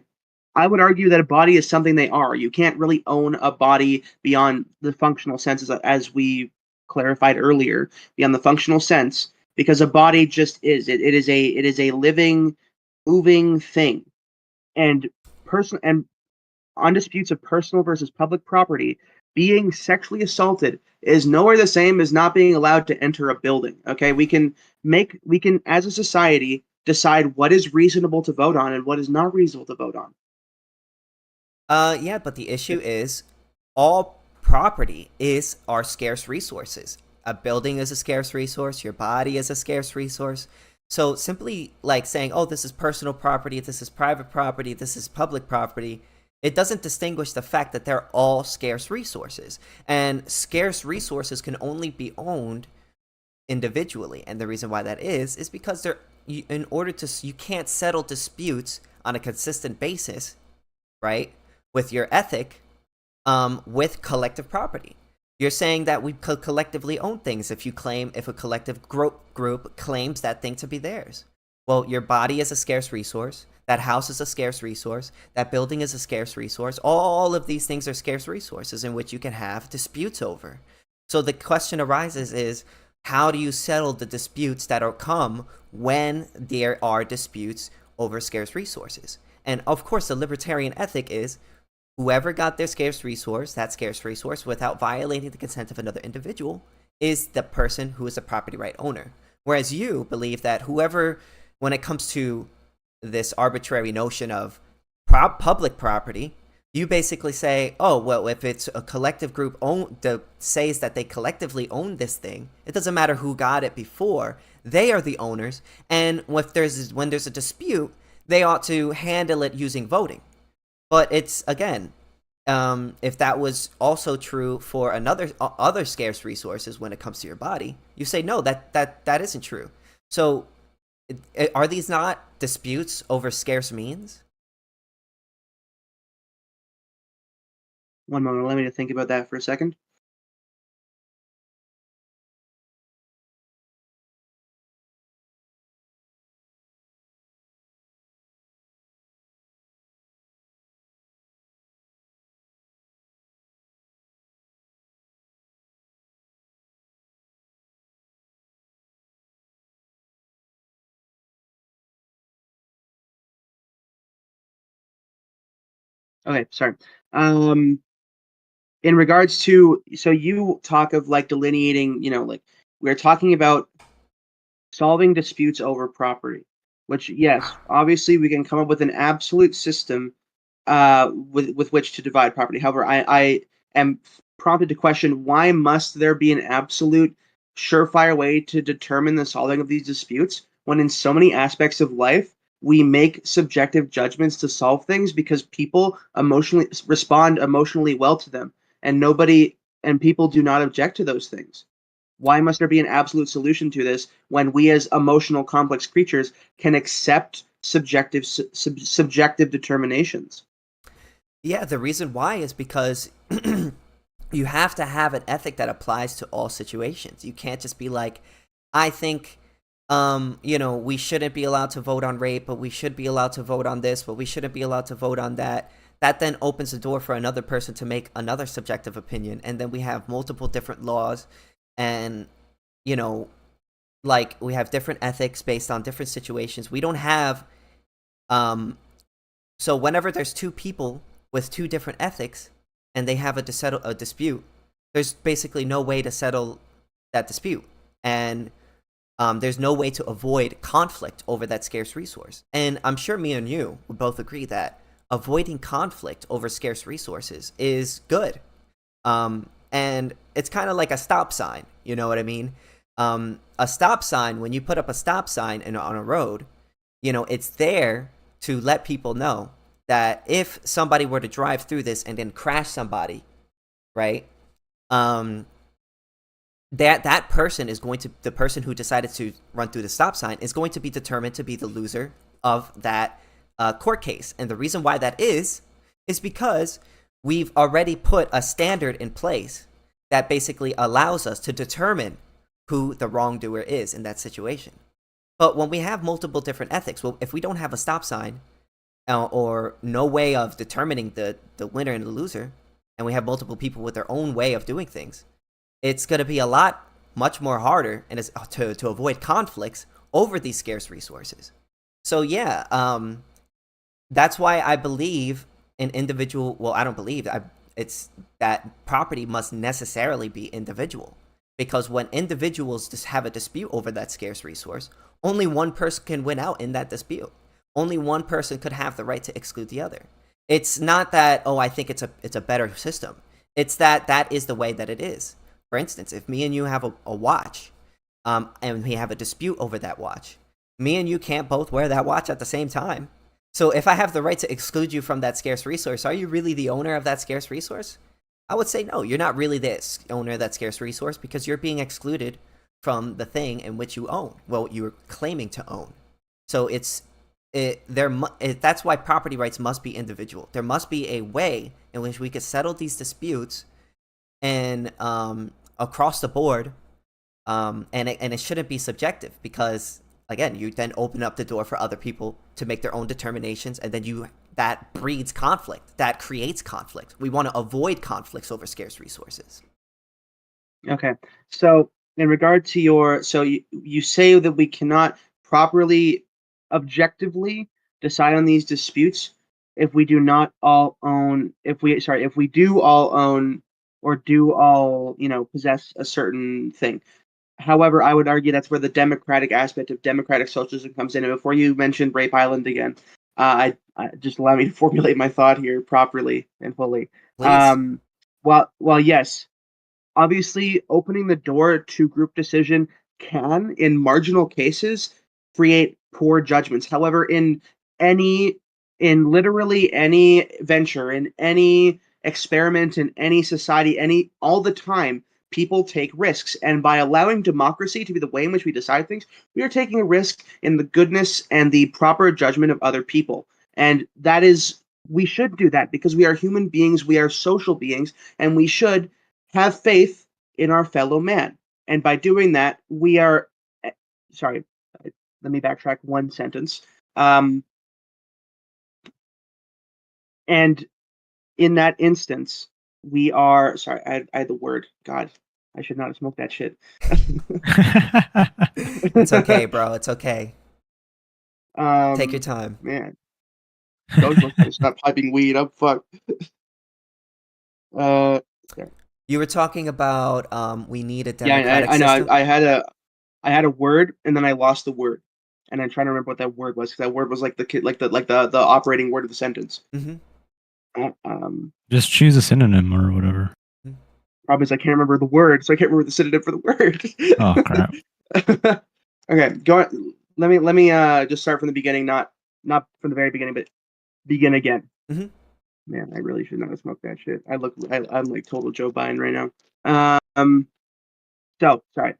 I would argue that a body is something they are. You can't really own a body beyond the functional senses, as we clarified earlier, beyond the functional sense, because a body just is. It is a living, moving thing. And on disputes of personal versus public property, being sexually assaulted is nowhere the same as not being allowed to enter a building. Okay, we can as a society decide what is reasonable to vote on and what is not reasonable to vote on. Yeah, but the issue is, all property are scarce resources. A building is a scarce resource. Your body is a scarce resource. So simply like saying, oh, this is personal property, this is private property, this is public property, it doesn't distinguish the fact that they're all scarce resources. And scarce resources can only be owned individually. And the reason why that is because you can't settle disputes on a consistent basis, right, with your ethic, with collective property. You're saying that we could collectively own things if a collective group claims that thing to be theirs. Well, your body is a scarce resource. That house is a scarce resource. That building is a scarce resource. All of these things are scarce resources in which you can have disputes over. So the question arises is, how do you settle the disputes that come when there are disputes over scarce resources? And of course, the libertarian ethic is, whoever got their scarce resource, without violating the consent of another individual, is the person who is a property right owner. Whereas you believe that when it comes to this arbitrary notion of public property, you basically say, oh, well, if it's a collective group says that they collectively own this thing, it doesn't matter who got it before, they are the owners, and when there's a dispute, they ought to handle it using voting. But it's, again, if that was also true for other scarce resources when it comes to your body, you say, no, that isn't true. So are these not disputes over scarce means? One moment, let me think about that for a second. Okay, sorry. In regards to, so you talk of like delineating, like we're talking about solving disputes over property, which, yes, obviously we can come up with an absolute system with which to divide property. However, I am prompted to question, why must there be an absolute surefire way to determine the solving of these disputes when in so many aspects of life we make subjective judgments to solve things because people respond emotionally well to them, and people do not object to those things. Why must there be an absolute solution to this when we as emotional complex creatures can accept subjective subjective determinations. Yeah, the reason why is because you have to have an ethic that applies to all situations. You can't just be like, I think, we shouldn't be allowed to vote on rape, but we should be allowed to vote on this, but we shouldn't be allowed to vote on that. That then opens the door for another person to make another subjective opinion. And then we have multiple different laws and, like we have different ethics based on different situations. We don't have, so whenever there's two people with two different ethics and they have to settle a dispute, there's basically no way to settle that dispute. And there's no way to avoid conflict over that scarce resource. And I'm sure me and you would both agree that avoiding conflict over scarce resources is good. And it's kind of like a stop sign, you know what I mean? A stop sign, when you put up a stop sign on a road, it's there to let people know that if somebody were to drive through this and then crash somebody, right? That person is going to, the person who decided to run through the stop sign is going to be determined to be the loser of that court case. And the reason why that is because we've already put a standard in place that basically allows us to determine who the wrongdoer is in that situation. But when we have multiple different ethics, well, if we don't have a stop sign or no way of determining the winner and the loser, and we have multiple people with their own way of doing things, it's going to be much more harder and to avoid conflicts over these scarce resources. So yeah, that's why I believe an individual. Well, I don't believe it's that property must necessarily be individual, because when individuals just have a dispute over that scarce resource, only one person can win out in that dispute. Only one person could have the right to exclude the other. It's not that, I think it's a better system. It's that is the way that it is. For instance, if me and you have a watch, and we have a dispute over that watch, me and you can't both wear that watch at the same time. So if I have the right to exclude you from that scarce resource, are you really the owner of that scarce resource? I would say no, you're not really the owner of that scarce resource, because you're being excluded from the thing in which you own. Well, you're claiming to own. So that's why property rights must be individual. There must be a way in which we could settle these disputes and across the board, and it shouldn't be subjective, because again, you then open up the door for other people to make their own determinations, and then that breeds conflict, that creates conflict. We want to avoid conflicts over scarce resources. Okay, so in regard to you say that we cannot properly, objectively decide on these disputes if we do not all own, if we do all own or do all, possess a certain thing. However, I would argue that's where the democratic aspect of democratic socialism comes in. And before you mentioned Rape Island again, I just allow me to formulate my thought here properly and fully. Please. Well, yes, obviously, opening the door to group decision can, in marginal cases, create poor judgments. However, in literally any venture, in any experiment, in any society, all the time, people take risks. And by allowing democracy to be the way in which we decide things, we are taking a risk in the goodness and the proper judgment of other people. And we should do that, because we are human beings, we are social beings, and we should have faith in our fellow man. And by doing that, we are, let me backtrack one sentence. And in that instance, we are, I had the word, God, I should not have smoked that shit. It's okay, bro. It's okay. Take your time. Man. Socialists gotta stop piping weed. I'm fucked. You were talking about we need a democratic I know. system. I had a word, and then I lost the word, and I'm trying to remember what that word was, because that word was like the operating word of the sentence. Mm-hmm. Just choose a synonym or whatever. Problem is, I can't remember the word, so I can't remember the synonym for the word. Oh crap! Okay, go on. Let me just start from the beginning, not from the very beginning, but begin again. Mm-hmm. Man, I really should not have smoked that shit. I'm like total Joe Biden right now. So sorry.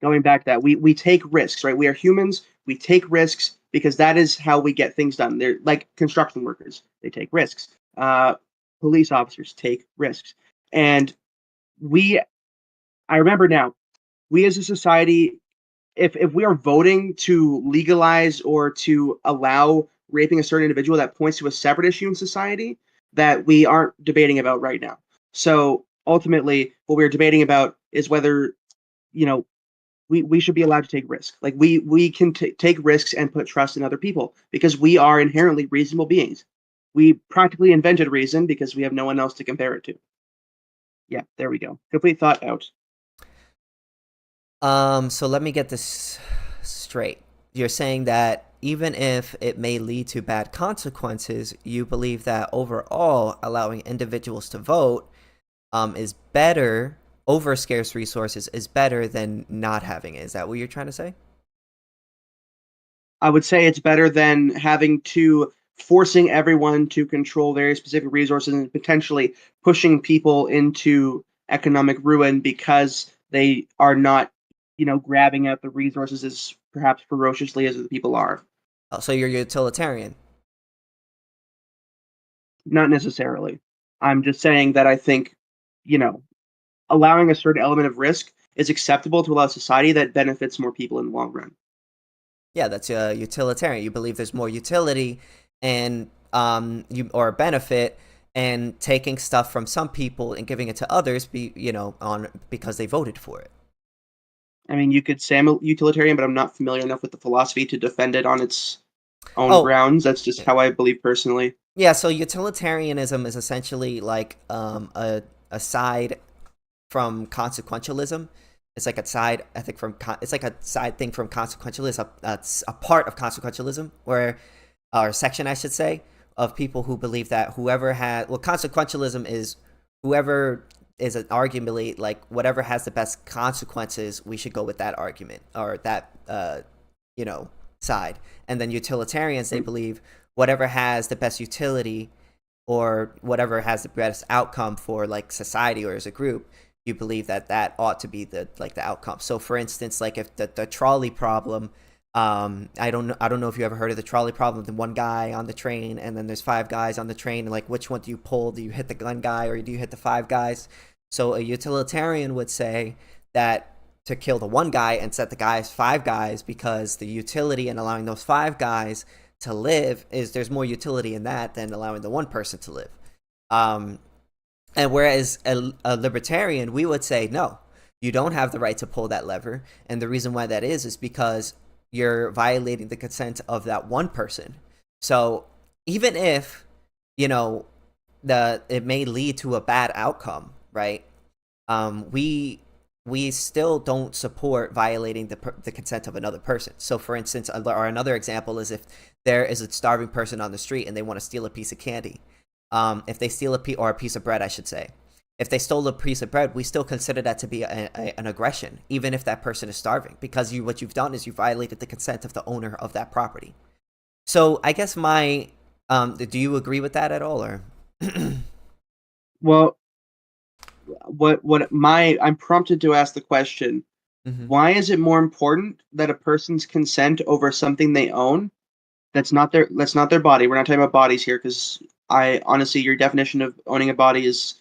Going back to that, we take risks, right? We are humans. We take risks because that is how we get things done. They're like construction workers; they take risks. Police officers take risks, and I remember now, we as a society, if we are voting to legalize or to allow raping a certain individual, that points to a separate issue in society that we aren't debating about right now. So ultimately, what we're debating about is whether, you know, we should be allowed to take risks. Like we can take risks and put trust in other people because we are inherently reasonable beings. We practically invented reason because we have no one else to compare it to. Yeah, there we go. Complete thought out. So let me get this straight. You're saying that even if it may lead to bad consequences, you believe that overall allowing individuals to vote is better over scarce resources is better than not having it. Is that what you're trying to say? I would say it's better than having to forcing everyone to control very specific resources and potentially pushing people into economic ruin because they are not, grabbing at the resources as perhaps ferociously as the people are. Oh, so you're utilitarian. Not necessarily. I'm just saying that I think, allowing a certain element of risk is acceptable to allow society that benefits more people in the long run. Yeah, that's utilitarian. You believe there's more utility and or benefit and taking stuff from some people and giving it to others because they voted for it. I mean, you could say I'm a utilitarian, but I'm not familiar enough with the philosophy to defend it on its own grounds. That's just how I believe personally. Yeah, so utilitarianism is essentially like a side from consequentialism. It's like a side, I think, it's like a side thing from consequentialism. It's a part of consequentialism, or a section, I should say, of people who believe that consequentialism is whoever is an argument, like whatever has the best consequences, we should go with that argument or that side. And then utilitarians, they believe whatever has the best utility or whatever has the best outcome for like society or as a group, you believe that ought to be the outcome. So for instance, like if the trolley problem, I don't know if you ever heard of the trolley problem, the one guy on the train and then there's 5 guys on the train, like which one do you pull? Do you hit the one guy or do you hit the 5 guys? So a utilitarian would say that to kill the one guy and set the guys 5 guys because the utility in allowing those 5 guys to live is there's more utility in that than allowing the one person to live. And whereas a libertarian, we would say, no, you don't have the right to pull that lever. And the reason why that is because you're violating the consent of that one person. So even if, it may lead to a bad outcome, right? We still don't support violating the consent of another person. So for instance, or another example is if there is a starving person on the street and they want to steal a piece of candy. If they steal a piece of bread, I should say. If they stole a piece of bread, we still consider that to be an aggression, even if that person is starving, because what you've done is you violated the consent of the owner of that property. So I guess do you agree with that at all, or? Well, I'm prompted to ask the question, why is it more important that a person's consent over something they own that's not their body? We're not talking about bodies here, because honestly, your definition of owning a body is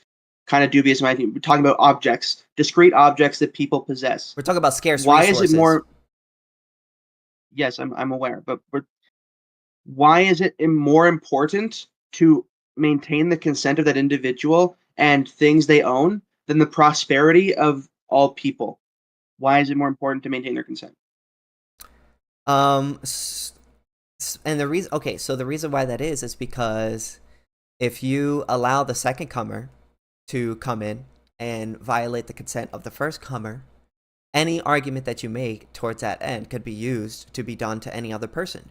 kind of dubious in my opinion. We're talking about objects, discrete objects that people possess. We're talking about scarce why resources. Is it more? Yes, I'm aware, but why is it more important to maintain the consent of that individual and things they own than the prosperity of all people? Why is it more important to maintain their consent? And the reason why that is because if you allow the second comer to come in and violate the consent of the first comer, any argument that you make towards that end could be used to be done to any other person.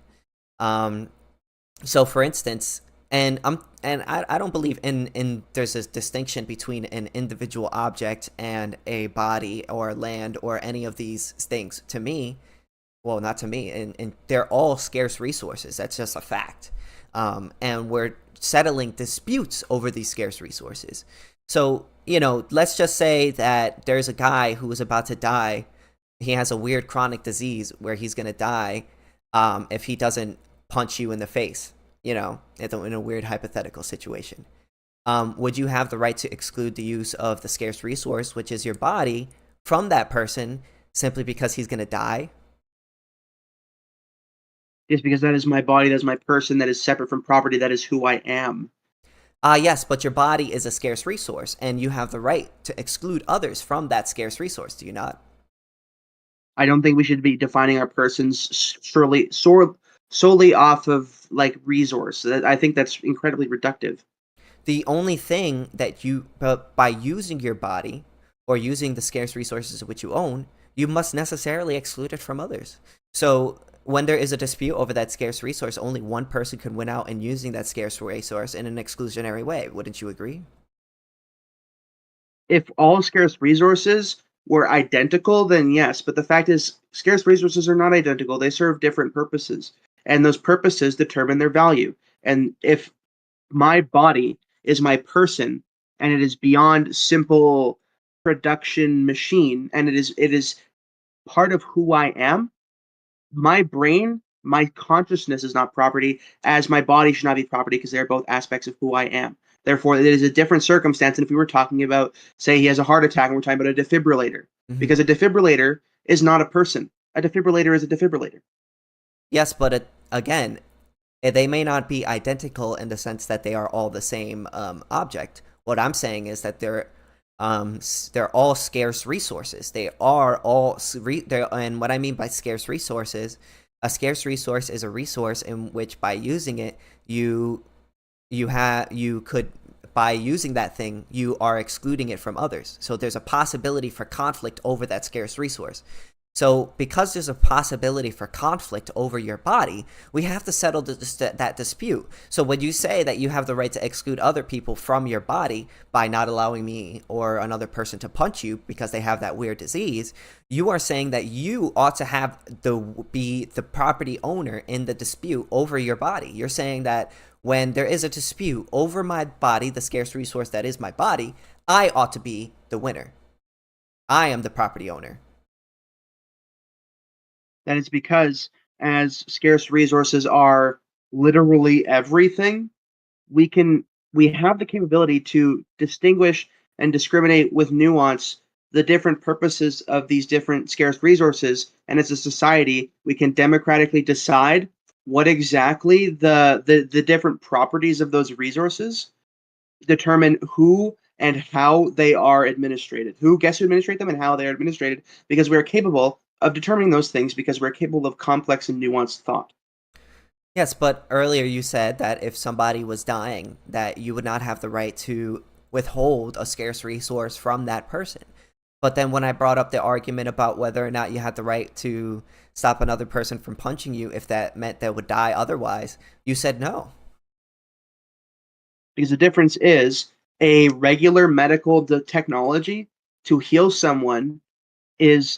So for instance, I don't believe in there's this distinction between an individual object and a body or land or any of these things. To me, well, not to me, and they're all scarce resources. That's just a fact. And we're settling disputes over these scarce resources. So, let's just say that there's a guy who is about to die. He has a weird chronic disease where he's going to die. if he doesn't punch you in the face, in a weird hypothetical situation. Would you have the right to exclude the use of the scarce resource, which is your body, from that person simply because he's going to die? Just because that is my body, that is my person, that is separate from property, that is who I am. Yes, but your body is a scarce resource, and you have the right to exclude others from that scarce resource, do you not? I don't think we should be defining our persons solely off of like resource. I think that's incredibly reductive. The only thing that by using your body or using the scarce resources which you own, you must necessarily exclude it from others. So when there is a dispute over that scarce resource, only one person can win out in using that scarce resource in an exclusionary way. Wouldn't you agree? If all scarce resources were identical, then yes. But the fact is, scarce resources are not identical. They serve different purposes, and those purposes determine their value. And if my body is my person, and it is beyond simple production machine, and it is part of who I am, my brain, my consciousness is not property, as my body should not be property because they're both aspects of who I am. Therefore, it is a different circumstance than if we were talking about, say, he has a heart attack and we're talking about a defibrillator. Mhm. Because a defibrillator is not a person. A defibrillator is a defibrillator. Yes, but again, they may not be identical in the sense that they are all the same object. What I'm saying is that they're all scarce resources. They are all and what I mean by scarce resources, a scarce resource is a resource in which by using it, by using that thing, you are excluding it from others. So there's a possibility for conflict over that scarce resource. So because there's a possibility for conflict over your body, we have to settle that dispute. So when you say that you have the right to exclude other people from your body by not allowing me or another person to punch you because they have that weird disease, you are saying that you ought to be the property owner in the dispute over your body. You're saying that when there is a dispute over my body, the scarce resource that is my body, I ought to be the winner. I am the property owner. That is because as scarce resources are literally everything, we have the capability to distinguish and discriminate with nuance the different purposes of these different scarce resources. And as a society, we can democratically decide what exactly the different properties of those resources determine who and how they are administrated, who gets to administrate them and how they are administrated, because we are capable of determining those things because we're capable of complex and nuanced thought. Yes, but earlier you said that if somebody was dying, that you would not have the right to withhold a scarce resource from that person. But then when I brought up the argument about whether or not you had the right to stop another person from punching you if that meant they would die otherwise, you said no. Because the difference is a regular medical technology to heal someone does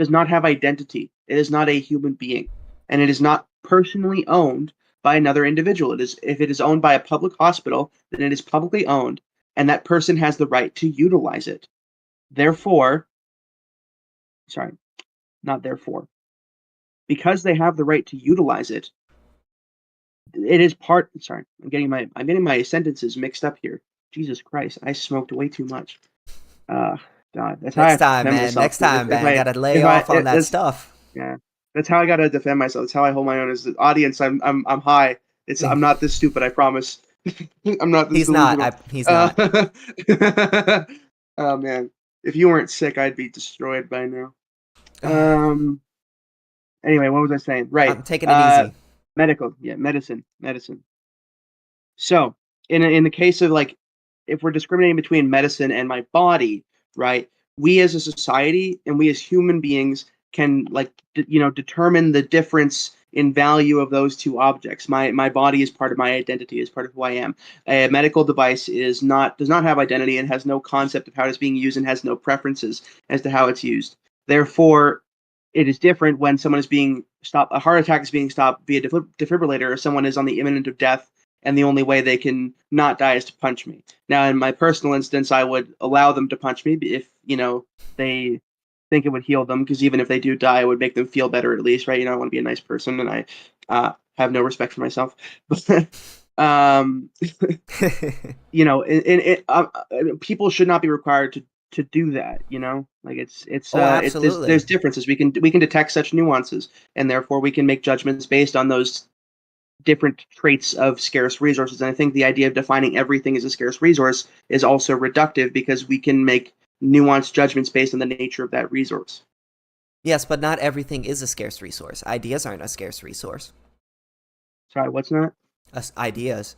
not have identity. It is not a human being, and it is not personally owned by another individual. If it is owned by a public hospital, then it is publicly owned, and that person has the right to utilize it. Therefore, because they have the right to utilize it, it is part. Sorry, I'm getting my sentences mixed up here. Jesus Christ, I smoked way too much. God, that's Next time, man. Next time, man. I gotta lay off on that stuff. Yeah, that's how I gotta defend myself. That's how I hold my own. As the audience, I'm high. I'm not this stupid. I promise. I'm not this. He's delusional. He's not. Oh man, if you weren't sick, I'd be destroyed by now. Anyway, what was I saying? Right. I'm taking it easy. Medicine. So, in the case of like, if we're discriminating between medicine and my body, right? We as a society and we as human beings can determine the difference in value of those two objects. My body is part of my identity, is part of who I am. A medical device does not have identity and has no concept of how it's being used and has no preferences as to how it's used. Therefore, it is different when someone is being stopped. A heart attack is being stopped via defibrillator, or someone is on the imminent of death, and the only way they can not die is to punch me. Now, in my personal instance, I would allow them to punch me if they think it would heal them, because even if they do die, it would make them feel better at least, right? I want to be a nice person, and I have no respect for myself. But people should not be required to do that. Like Absolutely. there's differences. We can detect such nuances, and therefore we can make judgments based on those different traits of scarce resources. And I think the idea of defining everything as a scarce resource is also reductive, because we can make nuanced judgments based on the nature of that resource. Yes, but not everything is a scarce resource. Ideas aren't a scarce resource. Sorry, what's not? Ideas.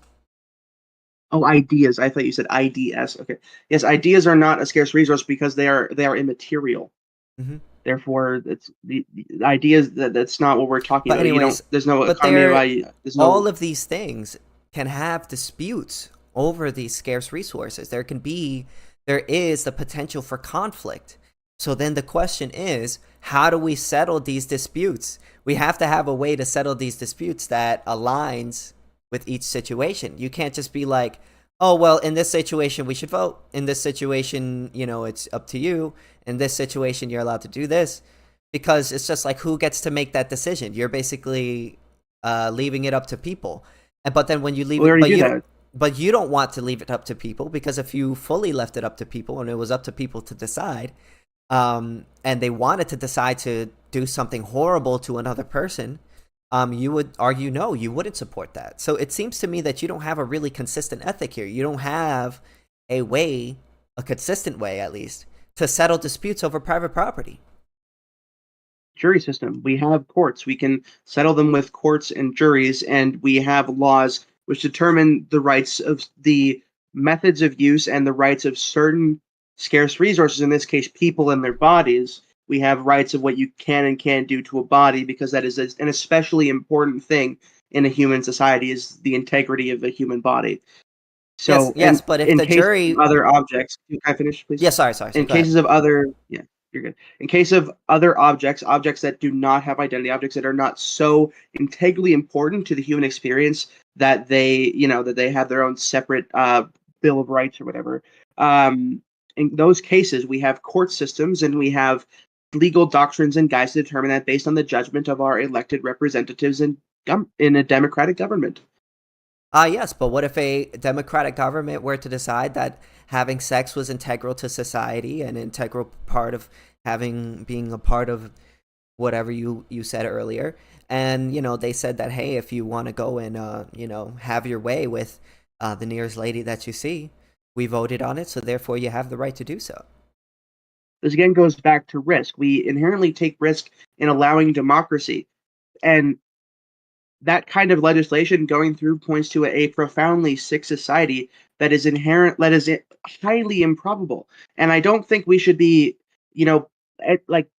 Oh, ideas. I thought you said IDS. Okay. Yes, ideas are not a scarce resource because they are immaterial. Mm-hmm. Therefore, it's the ideas that's not what we're talking But about. anyways, there's no but economy of ideas. all of these things can have disputes over these scarce resources. There is the potential for conflict. So then the question is, how do we settle these disputes? We have to have a way to settle these disputes that aligns with each situation. You can't just be like, oh, well, in this situation, we should vote. In this situation, it's up to you. In this situation, you're allowed to do this. Because it's just like, who gets to make that decision? You're basically leaving it up to people. But then when you leave but you don't want to leave it up to people, because if you fully left it up to people and it was up to people to decide, and they wanted to decide to do something horrible to another person, you would argue no, you wouldn't support that. So it seems to me that you don't have a really consistent ethic here. You don't have a consistent way at least, to settle disputes over private property. Jury system. We have courts. We can settle them with courts and juries, and we have laws which determine the rights of the methods of use and the rights of certain scarce resources, in this case, people and their bodies. We have rights of what you can and can't do to a body, because that is an especially important thing in a human society, is the integrity of a human body. So, yes, but if the jury... other objects... Can I finish, please? Yeah, sorry. In cases of other... Yeah, you're good. In case of other objects that do not have identity, objects that are not so integrally important to the human experience that they have their own separate Bill of Rights or whatever, in those cases, we have court systems and we have legal doctrines and guides to determine that based on the judgment of our elected representatives in a democratic government. Yes, but what if a democratic government were to decide that having sex was integral to society, an integral part of being a part of whatever you said earlier, and they said that, hey, if you want to go and have your way with the nearest lady that you see, we voted on it, so therefore you have the right to do so. This again goes back to risk. We inherently take risk in allowing democracy, and that kind of legislation going through points to a profoundly sick society that is highly improbable. And I don't think we should be,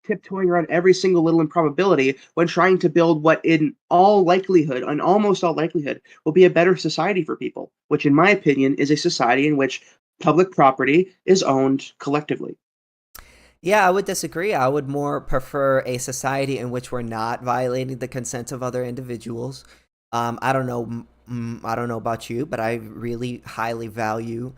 tiptoeing around every single little improbability when trying to build what, in almost all likelihood, will be a better society for people, which, in my opinion, is a society in which public property is owned collectively. Yeah, I would disagree. I would more prefer a society in which we're not violating the consent of other individuals. I don't know about you, but I really highly value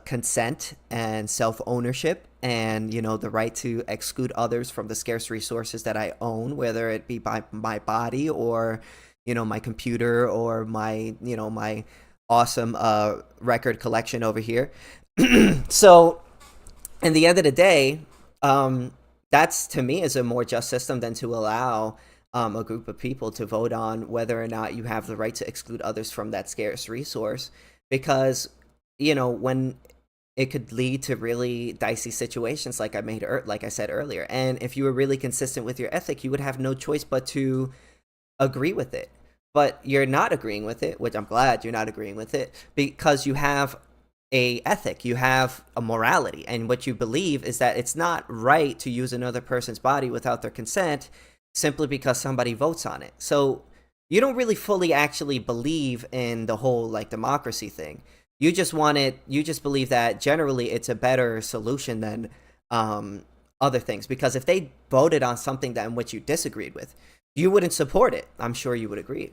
consent and self-ownership, and the right to exclude others from the scarce resources that I own, whether it be by my body or my computer or my my awesome record collection over here. So in the end of the day, that's, to me, is a more just system than to allow a group of people to vote on whether or not you have the right to exclude others from that scarce resource, because when it could lead to really dicey situations, like I said earlier. And if you were really consistent with your ethic, you would have no choice but to agree with it. But you're not agreeing with it, which I'm glad you're not agreeing with it, because you have a ethic, you have a morality, and what you believe is that it's not right to use another person's body without their consent simply because somebody votes on it. So you don't really fully actually believe in the whole democracy thing. You just believe that generally it's a better solution than other things, because if they voted on something in which you disagreed with, you wouldn't support it. I'm sure you would agree.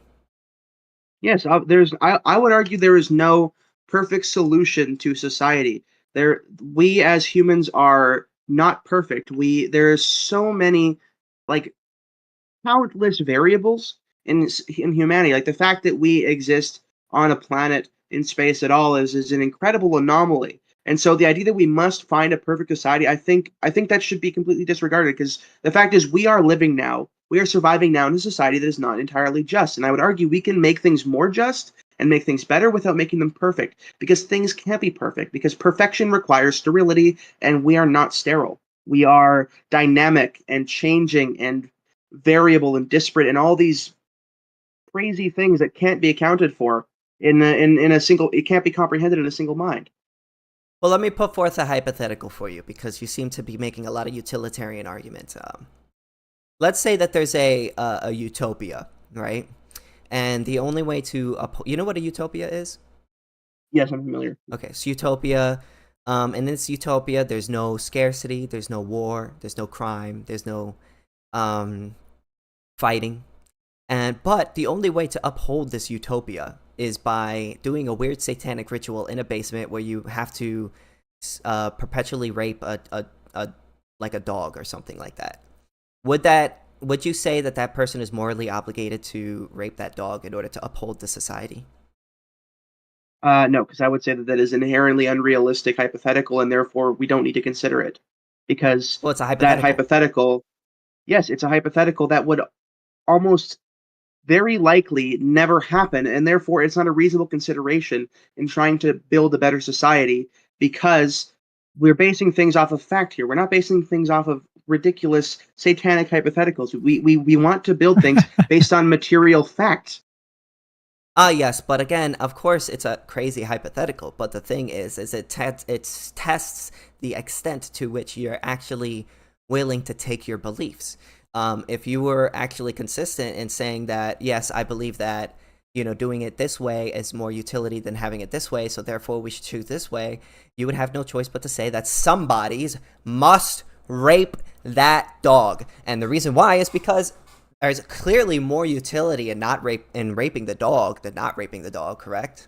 Yes, I would argue there is no perfect solution to society. We as humans are not perfect. There's so many, like, countless variables in humanity. Like the fact that we exist on a planet in space at all is an incredible anomaly. And so the idea that we must find a perfect society, I think that should be completely disregarded, because the fact is we are living now, we are surviving now in a society that is not entirely just. And I would argue we can make things more just and make things better without making them perfect, because things can't be perfect, because perfection requires sterility, and we are not sterile. We are dynamic and changing and variable and disparate and all these crazy things that can't be accounted for in a single, it can't be comprehended in a single mind. Well, let me put forth a hypothetical for you, because you seem to be making a lot of utilitarian arguments. Let's say that there's a utopia, right? And the only way to you know what a utopia is? Yes, I'm familiar. Okay, so utopia. In this utopia, there's no scarcity, there's no war, there's no crime, there's no fighting. But the only way to uphold this utopia is by doing a weird satanic ritual in a basement where you have to perpetually rape a like a dog or something like that. Would you say that that person is morally obligated to rape that dog in order to uphold the society? No, because I would say that that is inherently unrealistic hypothetical, and therefore we don't need to consider it, because Well, it's a that hypothetical. hypothetical, yes, it's a hypothetical that would almost very likely never happen, and therefore it's not a reasonable consideration in trying to build a better society, because we're basing things off of fact here. We're not basing things off of ridiculous satanic hypotheticals. We want to build things based on material facts. Yes, but again, of course, it's a crazy hypothetical. But the thing is it tests the extent to which you're actually willing to take your beliefs. If you were actually consistent in saying that, yes, I believe that, doing it this way is more utility than having it this way, so therefore we should choose this way, you would have no choice but to say that somebody's must rape that dog. And the reason why is because there's clearly more utility in raping the dog than not raping the dog, correct?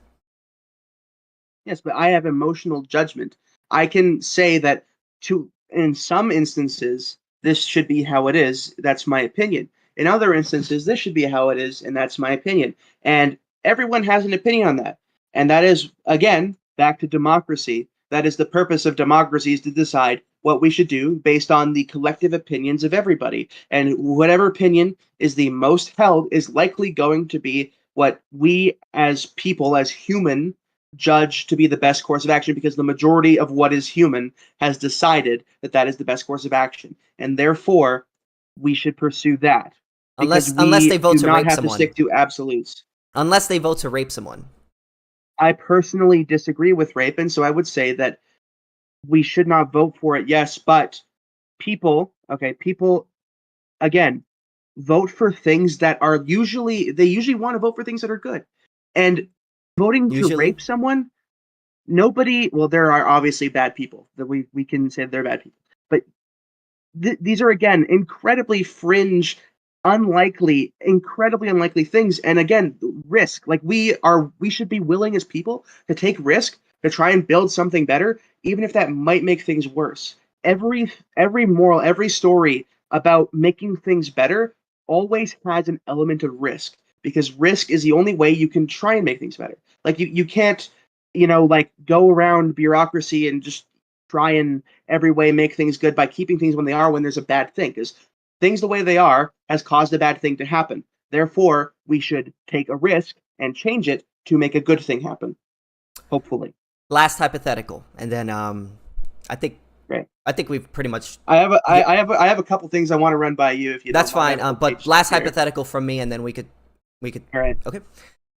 Yes, but I have emotional judgment. I can say that in some instances, this should be how it is. That's my opinion. In other instances, this should be how it is, and that's my opinion. And everyone has an opinion on that. And that is, again, back to democracy. That is the purpose of democracy, is to decide what we should do based on the collective opinions of everybody. And whatever opinion is the most held is likely going to be what we as people, as human, judge to be the best course of action, because the majority of what is human has decided that that is the best course of action, and therefore we should pursue that, because Unless they we vote do to not rape have to someone. stick to absolutes. Unless they vote to rape someone. I personally disagree with rape, and so I would say that we should not vote for it, yes, but people, again, vote for things that are they usually want to vote for things that are good. And voting to Usually. rape someone, nobody, well, there are obviously bad people that we can say they're bad people, but these are, again, incredibly fringe, incredibly unlikely things. And again, risk, like we should be willing as people to take risk to try and build something better, even if that might make things worse. Every story about making things better always has an element of risk, because risk is the only way you can try and make things better. Like you can't, like, go around bureaucracy and just try and every way make things good by keeping things when they are when there's a bad thing, because things the way they are has caused a bad thing to happen. Therefore, we should take a risk and change it to make a good thing happen, hopefully. Last hypothetical, and then I think Great. I think we've pretty much. I have a couple things I want to run by you, if you That's don't mind. fine. But last hypothetical from me, and then we could. All right. Okay.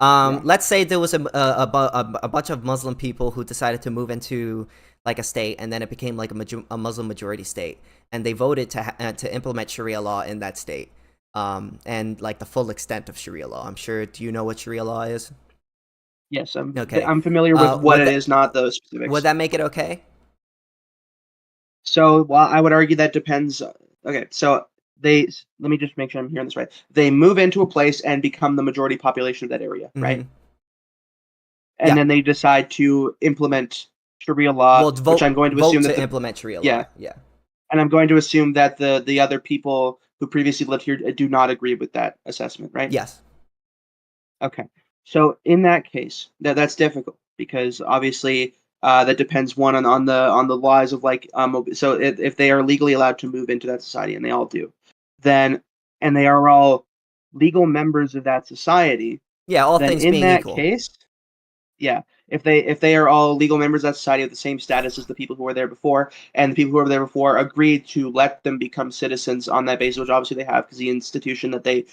Yeah. Let's say there was a bunch of Muslim people who decided to move into like a state, and then it became like a Muslim majority state, and they voted to implement Sharia law in that state, and like the full extent of Sharia law. I'm sure. Do you know what Sharia law is? Yes, Okay. I'm familiar with what it is, not the specifics. Would that make it okay? So, well, I would argue that depends. Okay, so let me just make sure I'm hearing this right. They move into a place and become the majority population of that area, right? And then they decide to implement Sharia law, Well, which I'm going to assume that implement Sharia law. Yeah. Yeah. And I'm going to assume that the other people who previously lived here do not agree with that assessment, right? Yes. Okay. So in that case, that's difficult because obviously that depends one on the laws of like so if they are legally allowed to move into that society, and they all do, then and they are all legal members of that society, Yeah, all then things in being that equal. case, yeah, if they are all legal members of that society of the same status as the people who were there before, and the people who were there before agreed to let them become citizens on that basis, which obviously they have because the institution that they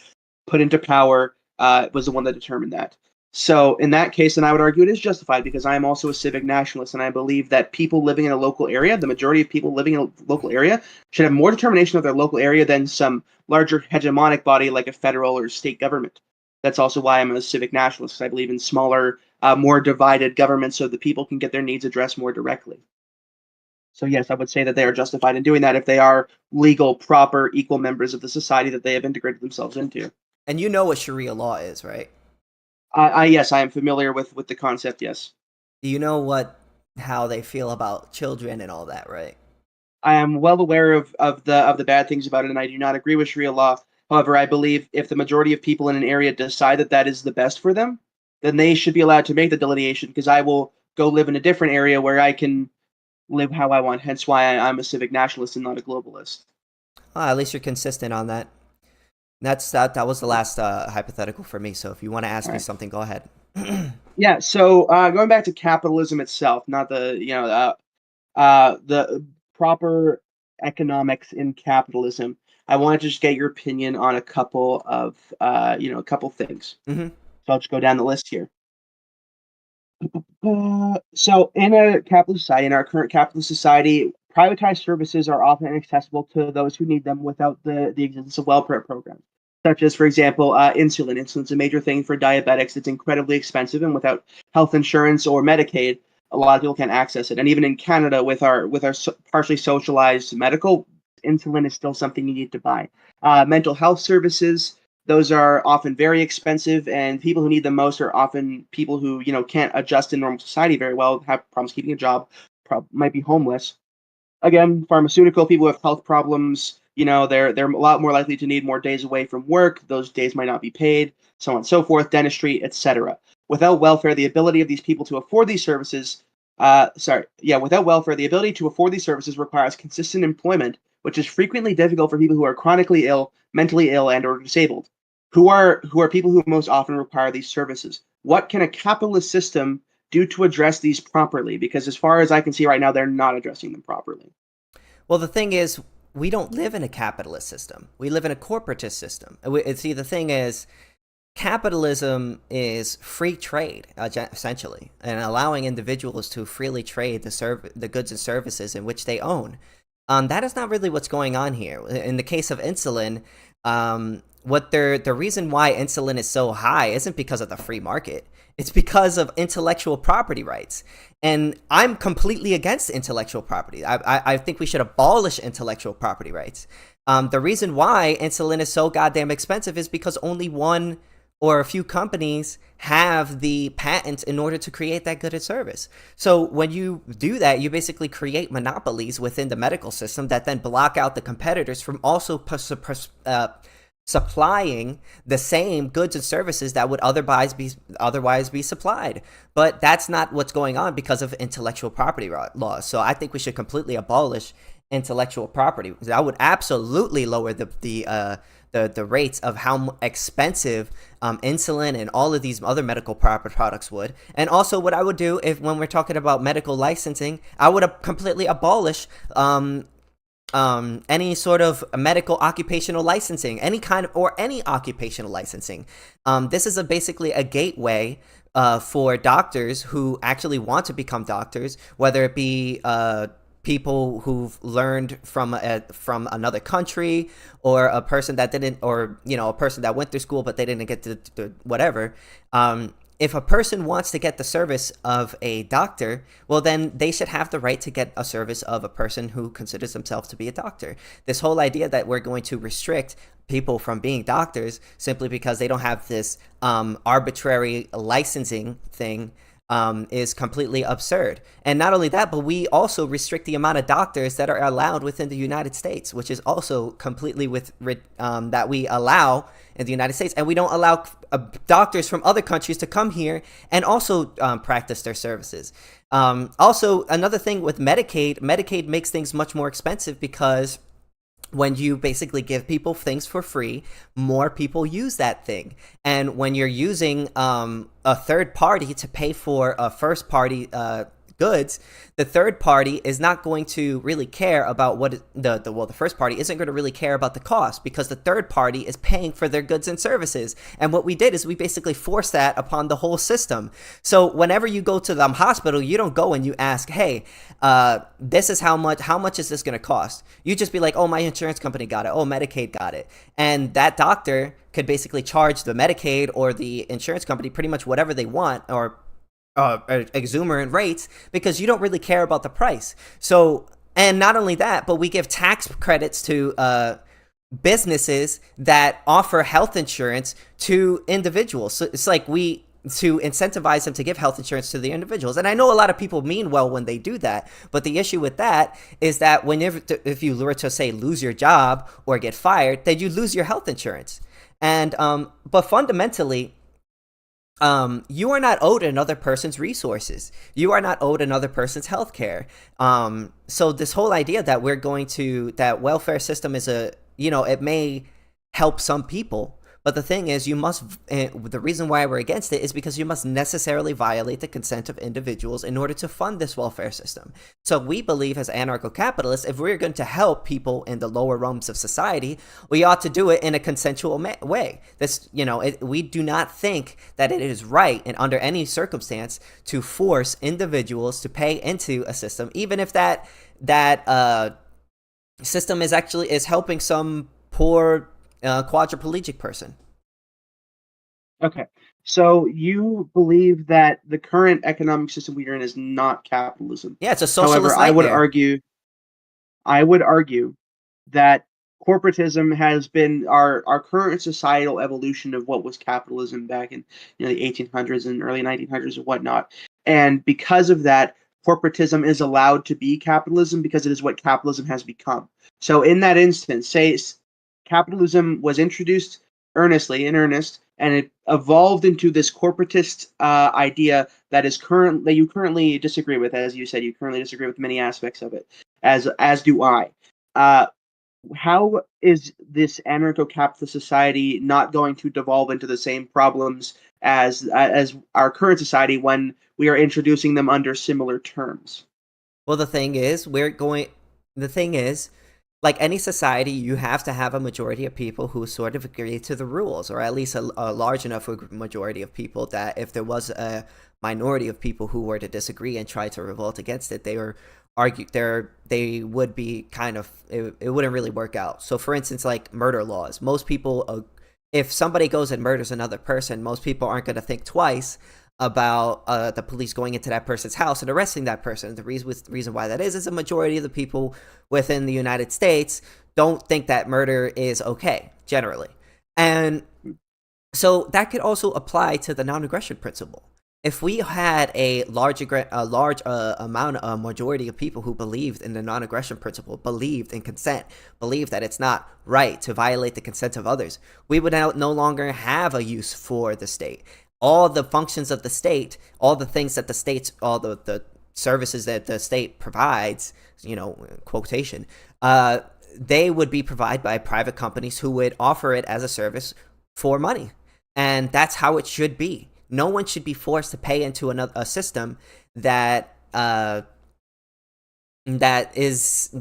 put into power was the one that determined that. So in that case, then I would argue it is justified because I am also a civic nationalist, and I believe that people living in a local area, the majority of people living in a local area, should have more determination of their local area than some larger hegemonic body like a federal or state government. That's also why I'm a civic nationalist, because I believe in smaller, more divided governments so the people can get their needs addressed more directly. So yes, I would say that they are justified in doing that if they are legal, proper, equal members of the society that they have integrated themselves into. And you know what Sharia law is, right? Yes, I am familiar with the concept. Yes, Do you know how they feel about children and all that, right? I am well aware of the bad things about it, and I do not agree with Sharia law. However, I believe if the majority of people in an area decide that that is the best for them, then they should be allowed to make the delineation. Because I will go live in a different area where I can live how I want. Hence, why I'm a civic nationalist and not a globalist. At least you're consistent on that. That was the last hypothetical for me. So if you want to ask All me right. something, go ahead. Yeah. So going back to capitalism itself, not the proper economics in capitalism. I want to just get your opinion on a couple of a couple things. Hmm. So I'll just go down the list here. So in a capitalist society, in our current capitalist society, privatized services are often inaccessible to those who need them without the existence of welfare programs, such as, for example, insulin. Insulin's a major thing for diabetics. It's incredibly expensive, and without health insurance or Medicaid, a lot of people can't access it. And even in Canada, with our partially socialized medical, insulin is still something you need to buy. Mental health services, those are often very expensive, and people who need them most are often people who can't adjust in normal society very well, have problems keeping a job, might be homeless. Again, pharmaceutical people with health problems, they're a lot more likely to need more days away from work. Those days might not be paid, so on and so forth. Dentistry, etc. Without welfare, the ability of these people to afford these services, without welfare, the ability to afford these services requires consistent employment, which is frequently difficult for people who are chronically ill, mentally ill, and/or disabled. Who are people who most often require these services? What can a capitalist system do to address these properly? Because as far as I can see right now, they're not addressing them properly. Well, the thing is, we don't live in a capitalist system. We live in a corporatist system. See, the thing is, capitalism is free trade, essentially, and allowing individuals to freely trade the goods and services in which they own. That is not really what's going on here. In the case of insulin, the reason why insulin is so high isn't because of the free market. It's because of intellectual property rights. And I'm completely against intellectual property. I think we should abolish intellectual property rights. The reason why insulin is so goddamn expensive is because only one or a few companies have the patents in order to create that good and service. So when you do that, you basically create monopolies within the medical system that then block out the competitors from also supplying the same goods and services that would otherwise be supplied. But that's not what's going on because of intellectual property laws. So I think we should completely abolish intellectual property. That would absolutely lower the rates of how expensive insulin and all of these other medical products would. And also, what I would do when we're talking about medical licensing, I would completely abolish any sort of medical occupational licensing, any occupational licensing. This is basically a gateway for doctors who actually want to become doctors, whether it be people who've learned from another country, or a person that didn't, or a person that went through school but they didn't get to whatever. If a person wants to get the service of a doctor, well, then they should have the right to get a service of a person who considers themselves to be a doctor. This whole idea that we're going to restrict people from being doctors simply because they don't have this arbitrary licensing thing is completely absurd. And not only that, but we also restrict the amount of doctors that are allowed within the United States, which is also completely that we allow in the United States. And we don't allow doctors from other countries to come here and also practice their services. Also, another thing with Medicaid makes things much more expensive because when you basically give people things for free, more people use that thing. And when you're using a third party to pay for a first party goods, the third party is not going to really care about what the first party isn't going to really care about the cost, because the third party is paying for their goods and services. And what we did is we basically forced that upon the whole system. So whenever you go to the hospital, you don't go and you ask, hey, this is how much is this going to cost? You just be like, oh, my insurance company got it. Oh, Medicaid got it. And that doctor could basically charge the Medicaid or the insurance company pretty much whatever they want, or exuberant rates, because you don't really care about the price. So, and not only that, but we give tax credits to businesses that offer health insurance to individuals. So it's like to incentivize them to give health insurance to the individuals. And I know a lot of people mean well when they do that, but the issue with that is that if you were to say lose your job or get fired, then you lose your health insurance. And but fundamentally, you are not owed another person's resources. You are not owed another person's health care. So this whole idea that that welfare system is it may help some people, but the thing is, the reason why we're against it is because you must necessarily violate the consent of individuals in order to fund this welfare system. So we believe, as anarcho-capitalists, if we're going to help people in the lower rungs of society, we ought to do it in a consensual way. We do not think that it is right, and under any circumstance, to force individuals to pay into a system, even if that system is helping some poor quadriplegic person. Okay, so you believe that the current economic system we are in is not capitalism. Yeah, it's a socialist However, nightmare. I would argue that corporatism has been our current societal evolution of what was capitalism back in the 1800s and early 1900s and whatnot. And because of that, corporatism is allowed to be capitalism because it is what capitalism has become. So in that instance, say capitalism was introduced in earnest, and it evolved into this corporatist idea that you currently disagree with. As you said, you currently disagree with many aspects of it, as do I. How is this anarcho-capitalist society not going to devolve into the same problems as our current society when we are introducing them under similar terms? Well, the thing is, like any society, you have to have a majority of people who sort of agree to the rules, or at least a large enough majority of people that if there was a minority of people who were to disagree and try to revolt against it, they would be it wouldn't really work out. So for instance, like murder laws, most people, if somebody goes and murders another person, most people aren't going to think twice about the police going into that person's house and arresting that person. The reason why that is a majority of the people within the United States don't think that murder is okay, generally. And so that could also apply to the non-aggression principle. If we had a large majority of people who believed in the non-aggression principle, believed in consent, believed that it's not right to violate the consent of others, we would now no longer have a use for the state. All the functions of the state, all the things that all the services that the state provides, quotation, they would be provided by private companies who would offer it as a service for money. And that's how it should be. No one should be forced to pay into a system that is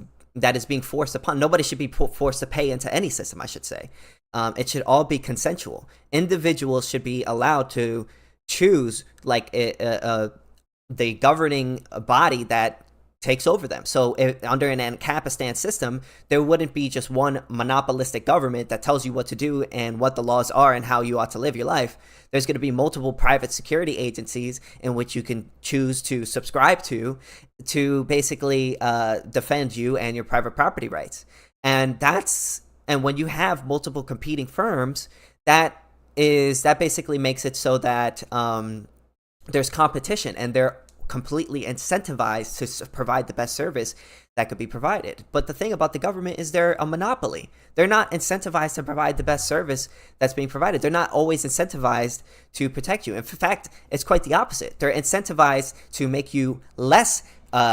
being forced upon. Nobody should be forced to pay into any system, I should say. It should all be consensual. Individuals should be allowed to choose, like, the governing body that takes over them. So under an Ancapistan system, there wouldn't be just one monopolistic government that tells you what to do and what the laws are and how you ought to live your life. There's going to be multiple private security agencies in which you can choose to subscribe to basically defend you and your private property rights. And when you have multiple competing firms, that basically makes it so that there's competition, and they're completely incentivized to provide the best service that could be provided. But the thing about the government is they're a monopoly. They're not incentivized to provide the best service that's being provided. They're not always incentivized to protect you. In fact, it's quite the opposite. They're incentivized to make you less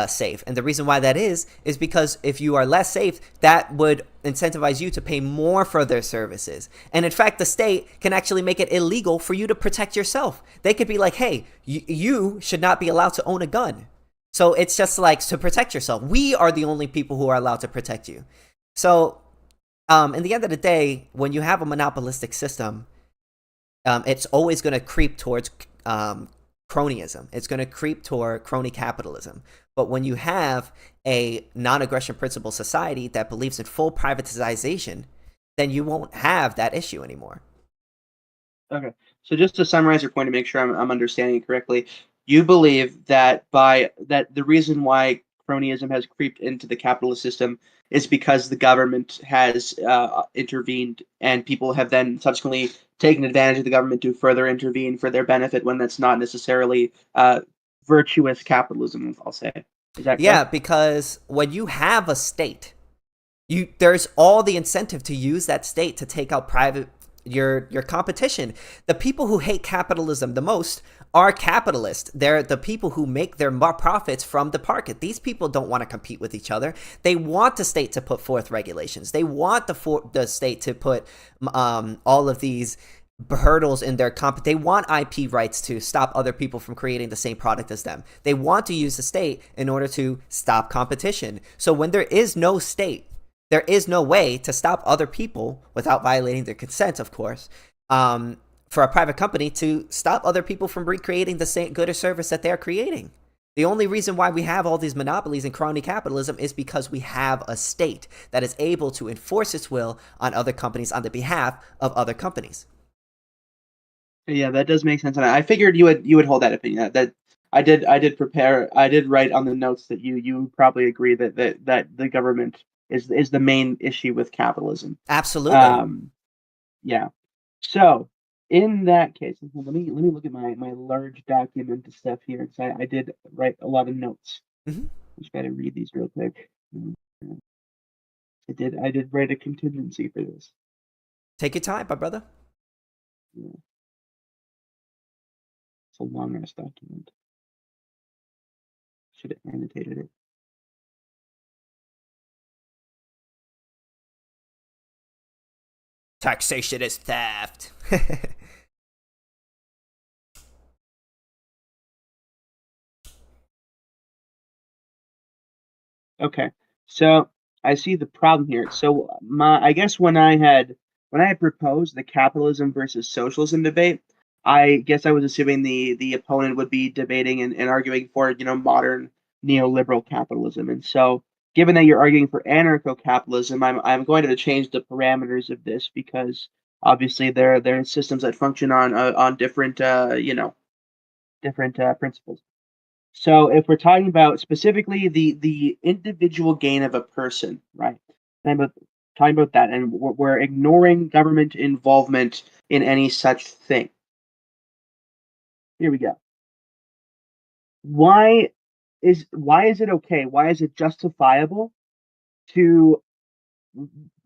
safe. And the reason why that is because if you are less safe, that would incentivize you to pay more for their services. And in fact, the state can actually make it illegal for you to protect yourself. They could be like, hey, you should not be allowed to own a gun. So it's just like, to protect yourself. We are the only people who are allowed to protect you. So in the end of the day, when you have a monopolistic system, it's always going to creep towards cronyism. It's going to creep toward crony capitalism. But when you have a non-aggression principle society that believes in full privatization, then you won't have that issue anymore. Okay. So just to summarize your point to make sure I'm understanding it correctly, you believe that the reason why cronyism has creeped into the capitalist system is because the government has intervened, and people have then subsequently taken advantage of the government to further intervene for their benefit when that's not necessarily virtuous capitalism, I'll say. Is that correct? Yeah, because when you have a state, there's all the incentive to use that state to take out your competition. The people who hate capitalism the most are capitalists. They're the people who make their profits from the market. These people don't want to compete with each other. They want the state to put forth regulations. They want the state to put all of these hurdles in their they want IP rights to stop other people from creating the same product as them. They want to use the state in order to stop competition. So when there is no state, there is no way to stop other people without violating their consent, of course, for a private company to stop other people from recreating the same good or service that they're creating. The only reason why we have all these monopolies and crony capitalism is because we have a state that is able to enforce its will on other companies on the behalf of other companies. Yeah, that does make sense. And I figured you would hold that opinion. That I did write on the notes that you probably agree that the government is the main issue with capitalism. Absolutely. Yeah. So in that case, let me look at my large document of stuff here, because I did write a lot of notes. Mm-hmm. Just gotta read these real quick. I did write a contingency for this. Take your time, my brother. Yeah. It's a long ass document. Should have annotated it. Taxation is theft. Okay, so I see the problem here. So I guess when I had proposed the capitalism versus socialism debate, I guess I was assuming the opponent would be debating and arguing for modern neoliberal capitalism. And so, given that you're arguing for anarcho-capitalism, I'm going to change the parameters of this, because obviously there are systems that function on different different principles. So if we're talking about specifically the individual gain of a person, right? Talking about that, and we're ignoring government involvement in any such thing. Here we go. Why is it okay? Why is it justifiable to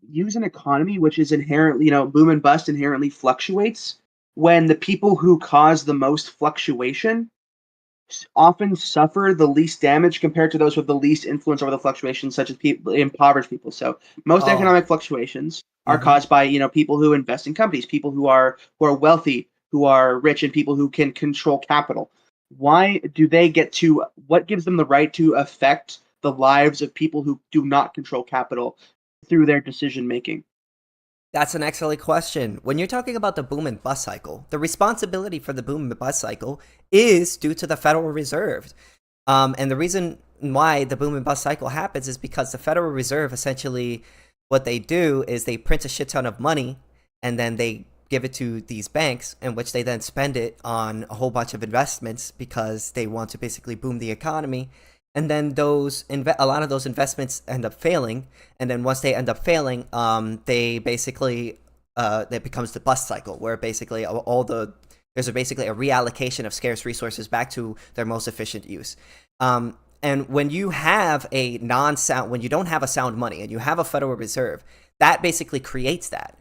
use an economy which is inherently, boom and bust, inherently fluctuates, when the people who cause the most fluctuation often suffer the least damage compared to those with the least influence over the fluctuations, such as impoverished people? So most economic fluctuations are caused by people who invest in companies, people who are wealthy, who are rich, and people who can control capital. Why do they get to? What gives them the right to affect the lives of people who do not control capital through their decision making? That's an excellent question. When you're talking about the boom and bust cycle, the responsibility for the boom and bust cycle is due to the Federal Reserve. And the reason why the boom and bust cycle happens is because the Federal Reserve, essentially, what they do is they print a shit ton of money, and then they give it to these banks, in which they then spend it on a whole bunch of investments, because they want to basically boom the economy. And then a lot of those investments end up failing. And then once they end up failing, they basically, that becomes the bust cycle, where basically all the There's basically a reallocation of scarce resources back to their most efficient use. And when you have a when you don't have a sound money and you have a Federal Reserve, that basically creates that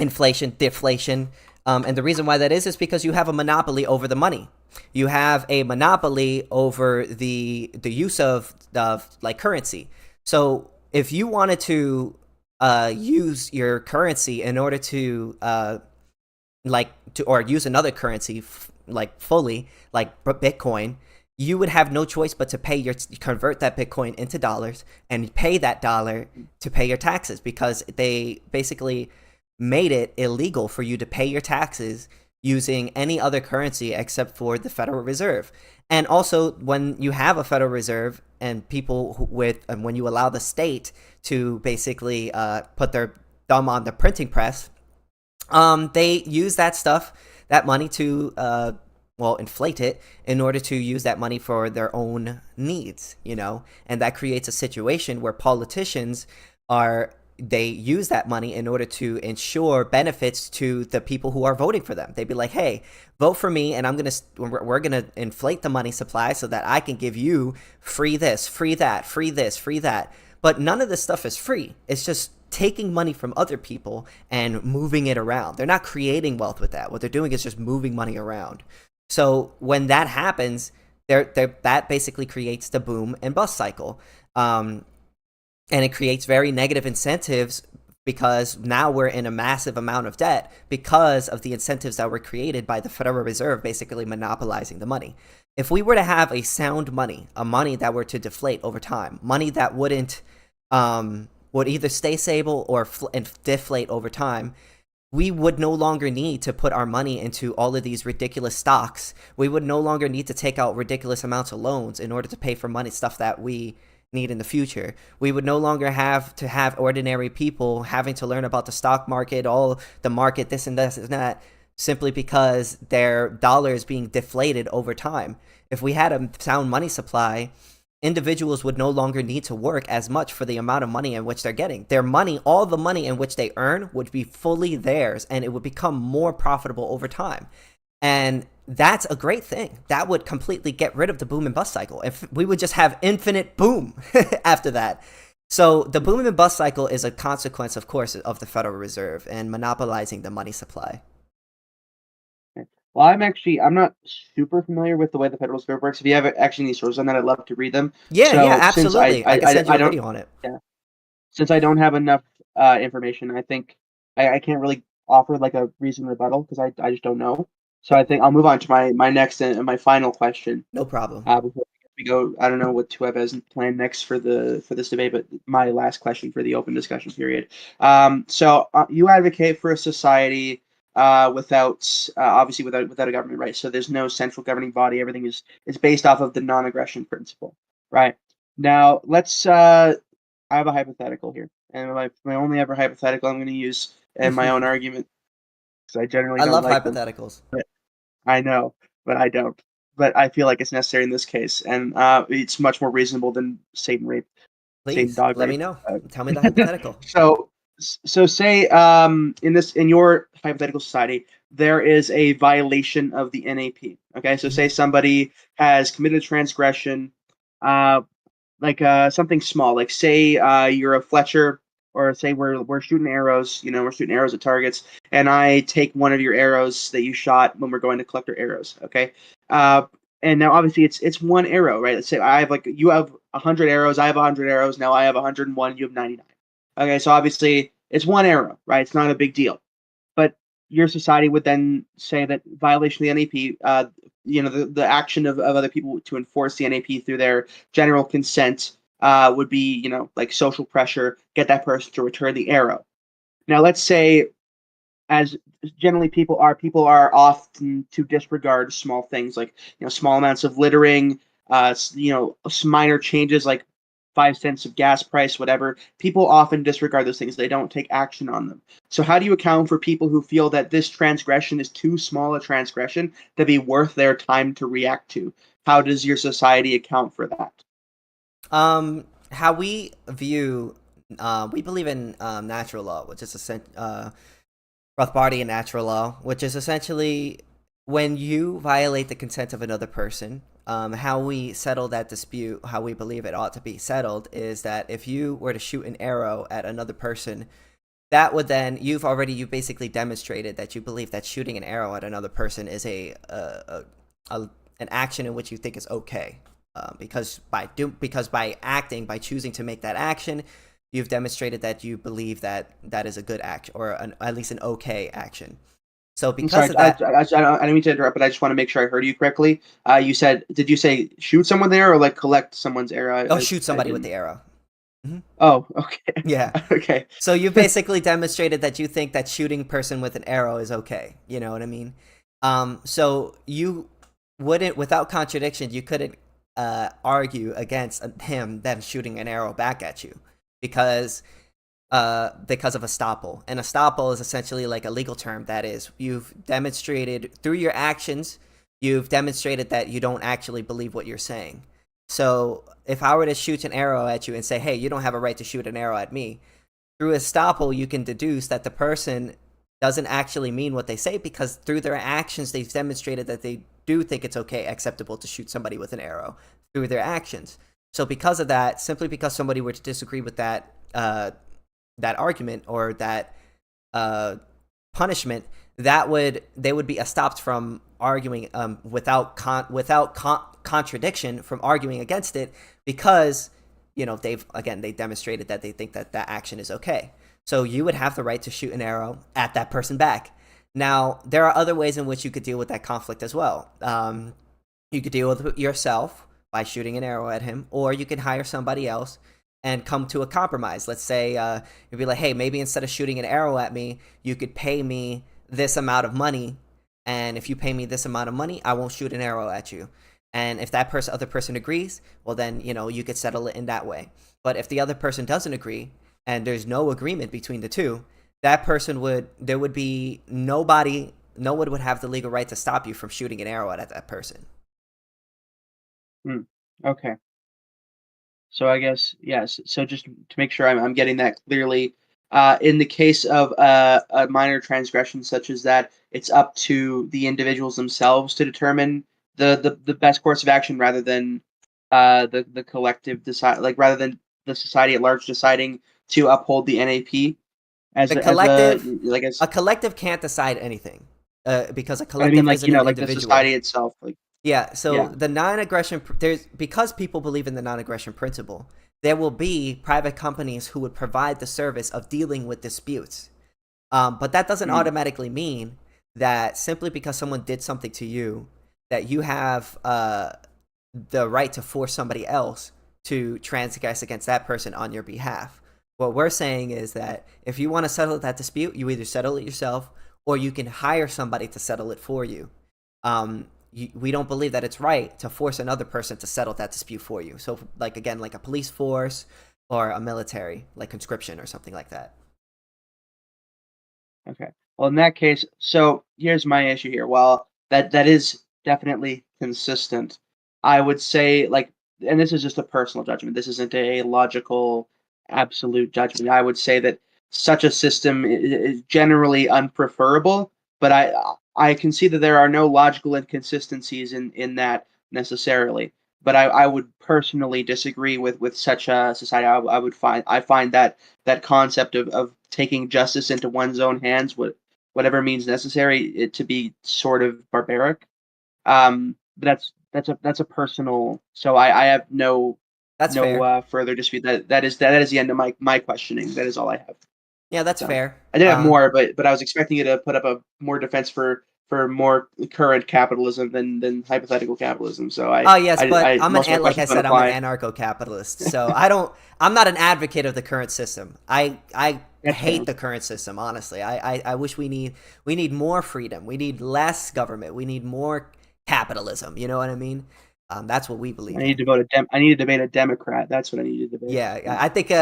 inflation, deflation. And the reason why that is because you have a monopoly over the money. You have a monopoly over the use of like currency. So if you wanted to use your currency in order to or use another currency like fully, like Bitcoin, you would have no choice but to convert that Bitcoin into dollars and pay that dollar to pay your taxes, because they basically made it illegal for you to pay your taxes using any other currency except for the Federal Reserve. And also, when you have a Federal Reserve and when you allow the state to basically put their thumb on the printing press, they use that money to inflate it in order to use that money for their own needs, and that creates a situation where politicians they use that money in order to ensure benefits to the people who are voting for them. They'd be like, hey, vote for me, and we're gonna inflate the money supply so that I can give you free this, free that, free this, free that. But none of this stuff is free. It's just taking money from other people and moving it around. They're not creating wealth with that. What they're doing is just moving money around. So when that happens, that basically creates the boom and bust cycle. And it creates very negative incentives, because now we're in a massive amount of debt because of the incentives that were created by the Federal Reserve basically monopolizing the money. If we were to have a sound money, a money that were to deflate over time, money that would either stay stable or deflate over time, we would no longer need to put our money into all of these ridiculous stocks. We would no longer need to take out ridiculous amounts of loans in order to pay for stuff that we need in the future. We would no longer have to have ordinary people having to learn about the stock market, all the market, this and this and that, simply because their dollar is being deflated over time. If we had a sound money supply, individuals would no longer need to work as much for the amount of money in which they're getting. Their money, all the money in which they earn, would be fully theirs, and it would become more profitable over time. And that's a great thing. That would completely get rid of the boom and bust cycle. If we would just have infinite boom after that. So the boom and bust cycle is a consequence, of course, of the Federal Reserve and monopolizing the money supply. Well, I'm not super familiar with the way the Federal Reserve works. If you have actually any sources on that, I'd love to read them. Yeah, absolutely. I can send you a video on it. Yeah. Since I don't have enough information, I think I can't really offer like a reason rebuttal, because I just don't know. So I think I'll move on to my next and my final question. No problem. Before we go, I don't know what Tueb has planned next for this debate, but my last question for the open discussion period. So you advocate for a society obviously without a government, right? So there's no central governing body. Everything is based off of the non-aggression principle, right? Now let's. I have a hypothetical here, and my only ever hypothetical I'm going to use in my own argument. I love hypotheticals. I know, but I don't. But I feel like it's necessary in this case, and it's much more reasonable than Satan rape. Please Satan dog let rape. me know. Tell me the hypothetical. So say in your hypothetical society, there is a violation of the NAP. Okay, so say somebody has committed a transgression, something small, like say you're a Fletcher. Or say we're shooting arrows, we're shooting arrows at targets, and I take one of your arrows that you shot when we're going to collect our arrows, okay? And now obviously it's one arrow, right? Let's say you have 100 arrows, I have 100 arrows, now I have 101, you have 99. Okay, so obviously it's one arrow, right? It's not a big deal. But your society would then say that violation of the NAP, the action of other people to enforce the NAP through their general consent would be, like social pressure, get that person to return the arrow. Now, let's say, as generally people are often to disregard small things like, small amounts of littering, minor changes like 5 cents of gas price, whatever. People often disregard those things. They don't take action on them. So how do you account for people who feel that this transgression is too small a transgression to be worth their time to react to? How does your society account for that? How we view, we believe in natural law, which is Rothbardian natural law, which is essentially when you violate the consent of another person. How we settle that dispute, how we believe it ought to be settled, is that if you were to shoot an arrow at another person, that would then you basically demonstrated that you believe that shooting an arrow at another person is an action in which you think is okay, because by choosing to make that action, you've demonstrated that you believe that that is a good action, or at least an okay action. So because of that, I don't mean to interrupt, but I just want to make sure I heard you correctly. Did you say shoot someone there, or like collect someone's arrow? Shoot somebody with the arrow. Mm-hmm. Oh, okay. Yeah. Okay. So you basically demonstrated that you think that shooting person with an arrow is okay. You know what I mean? So you wouldn't, without contradiction, you couldn't argue against him then shooting an arrow back at you because of estoppel. And estoppel is essentially like a legal term that is, you've demonstrated through your actions, you've demonstrated that you don't actually believe what you're saying. So if I were to shoot an arrow at you and say, hey, you don't have a right to shoot an arrow at me, through estoppel, you can deduce that the person doesn't actually mean what they say, because through their actions, they've demonstrated that they do think it's okay, acceptable to shoot somebody with an arrow through their actions. So because of that, simply because somebody were to disagree with that argument or that punishment, they would be stopped from arguing without contradiction, from arguing against it, because they demonstrated that they think that action is okay. So you would have the right to shoot an arrow at that person back. Now, there are other ways in which you could deal with that conflict as well. You could deal with it yourself by shooting an arrow at him, or you could hire somebody else and come to a compromise. Let's say you'd be like, hey, maybe instead of shooting an arrow at me, you could pay me this amount of money, and if you pay me this amount of money, I won't shoot an arrow at you. And if that other person agrees, well then, you could settle it in that way. But if the other person doesn't agree, and there's no agreement between the two, no one would have the legal right to stop you from shooting an arrow at that person. Okay. So I guess, yes. So just to make sure I'm getting that clearly, in the case of a minor transgression such as that, it's up to the individuals themselves to determine the best course of action, rather than the collective rather than the society at large deciding to uphold the NAP. A collective can't decide anything, because a collective isn't an individual. The society itself, the non-aggression, because people believe in the non-aggression principle, there will be private companies who would provide the service of dealing with disputes. But that doesn't automatically mean that simply because someone did something to you, that you have the right to force somebody else to transgress against that person on your behalf. What we're saying is that if you want to settle that dispute, you either settle it yourself, or you can hire somebody to settle it for you. We don't believe that it's right to force another person to settle that dispute for you. So, like a police force or a military, like conscription or something like that. Okay. Well, in that case, so here's my issue here. Well, that is definitely consistent. I would say, and this is just a personal judgment. This isn't a logical, absolute judgment. I would say that such a system is generally unpreferable, but I can see that there are no logical inconsistencies in that necessarily. But I would personally disagree with such a society. I find that concept of taking justice into one's own hands, whatever means necessary, it to be sort of barbaric. But that's a personal. So I have no further dispute. That is the end of my questioning. That is all I have. Yeah, that's fair. I did have more, but I was expecting you to put up a more defense for more current capitalism than hypothetical capitalism. So I'm an anarcho-capitalist. So I'm not an advocate of the current system. I hate the current system, honestly. I wish we need more freedom. We need less government. We need more capitalism. You know what I mean? That's what we believe. I need to debate a Democrat. That's what I need to debate. Yeah, I think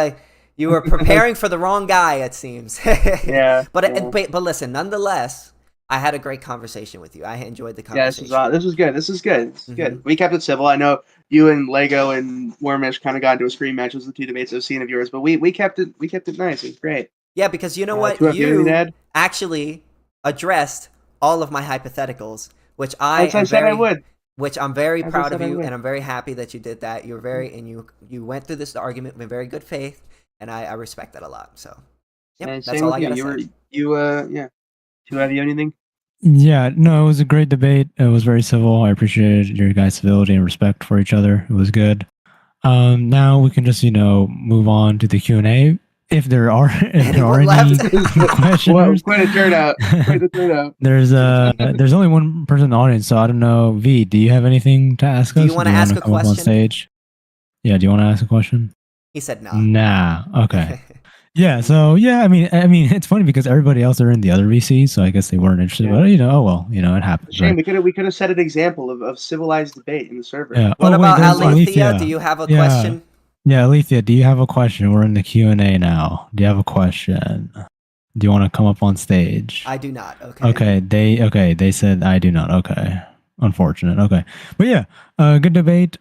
you were preparing for the wrong guy, it seems. Yeah. But listen, nonetheless, I had a great conversation with you. I enjoyed the conversation. Yeah, this was good. This is good. Good. We kept it civil. I know you and Lego and Wormish kind of got into a scream match. Those are the two debates I've seen of yours, but we kept it nice. It was great. Yeah, because you know what? You actually addressed all of my hypotheticals, which I As I said I would. which I'm very As I proud said of I you, would. and I'm very happy that you did that. You're very and you went through this argument with very good faith, and I respect that a lot. So, yep, And that's same all with I you. gotta You were say. yeah. Do have you anything? Yeah, no, it was a great debate. It was very civil. I appreciated your guys' civility and respect for each other. It was good. Now we can just move on to the Q&A. If there are Anyone any left? questioners, Quite a turnout. Quite a turnout. there's only one person in the audience, so I don't know. V, do you have anything to ask Do us? you want to ask a come up on question? stage? Yeah, do you want to ask a question? He said no. Nah. Okay. Yeah. So yeah, I mean, it's funny because everybody else are in the other VCs, so I guess they weren't interested. Yeah. But oh well, it happens. Shame. Right? We could have set an example of civilized debate in the server. Yeah. What oh, about wait, there's Alethea? Do you have a question? Yeah, Alethea, do you have a question? We're in the Q&A now. Do you have a question? Do you want to come up on stage? I do not. Okay. Okay. They said I do not. Okay. Unfortunate. Okay. But yeah, good debate.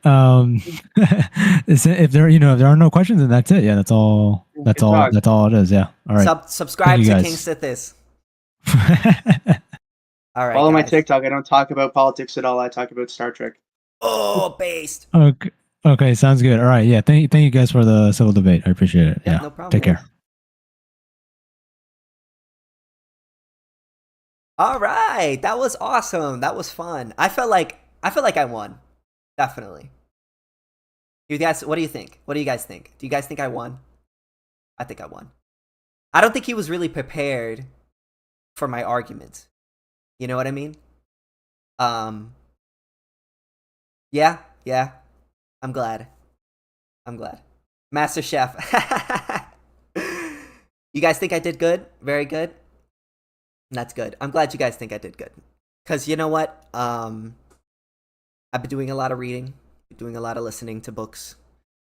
If there are no questions, then that's it. Yeah, that's all. That's Good all. talk. That's all it is. Yeah. All right. Subscribe Thank to you, KingSithis. guys. All right. Follow my guys. TikTok. I don't talk about politics at all. I talk about Star Trek. Oh, based. Okay. Okay. Sounds good. All right. Yeah. Thank you guys for the civil debate. I appreciate it. Yep, Yeah. no problem. Take care. All right, that was awesome. That was fun. I felt like I won. Definitely. You guys, what do you think? What do you guys think? Do you guys think I won? I think I won. I don't think he was really prepared for my argument. You know what I mean? Yeah. I'm glad. Master Chef. You guys think I did good? Very good. That's good. I'm glad you guys think I did good. Because you know what? I've been doing a lot of reading, doing a lot of listening to books,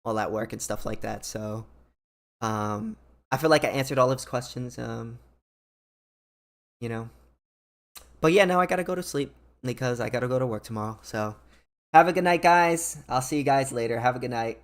all that work and stuff like that. So I feel like I answered all of his questions. But yeah, now I gotta go to sleep because I gotta go to work tomorrow. So have a good night, guys. I'll see you guys later. Have a good night.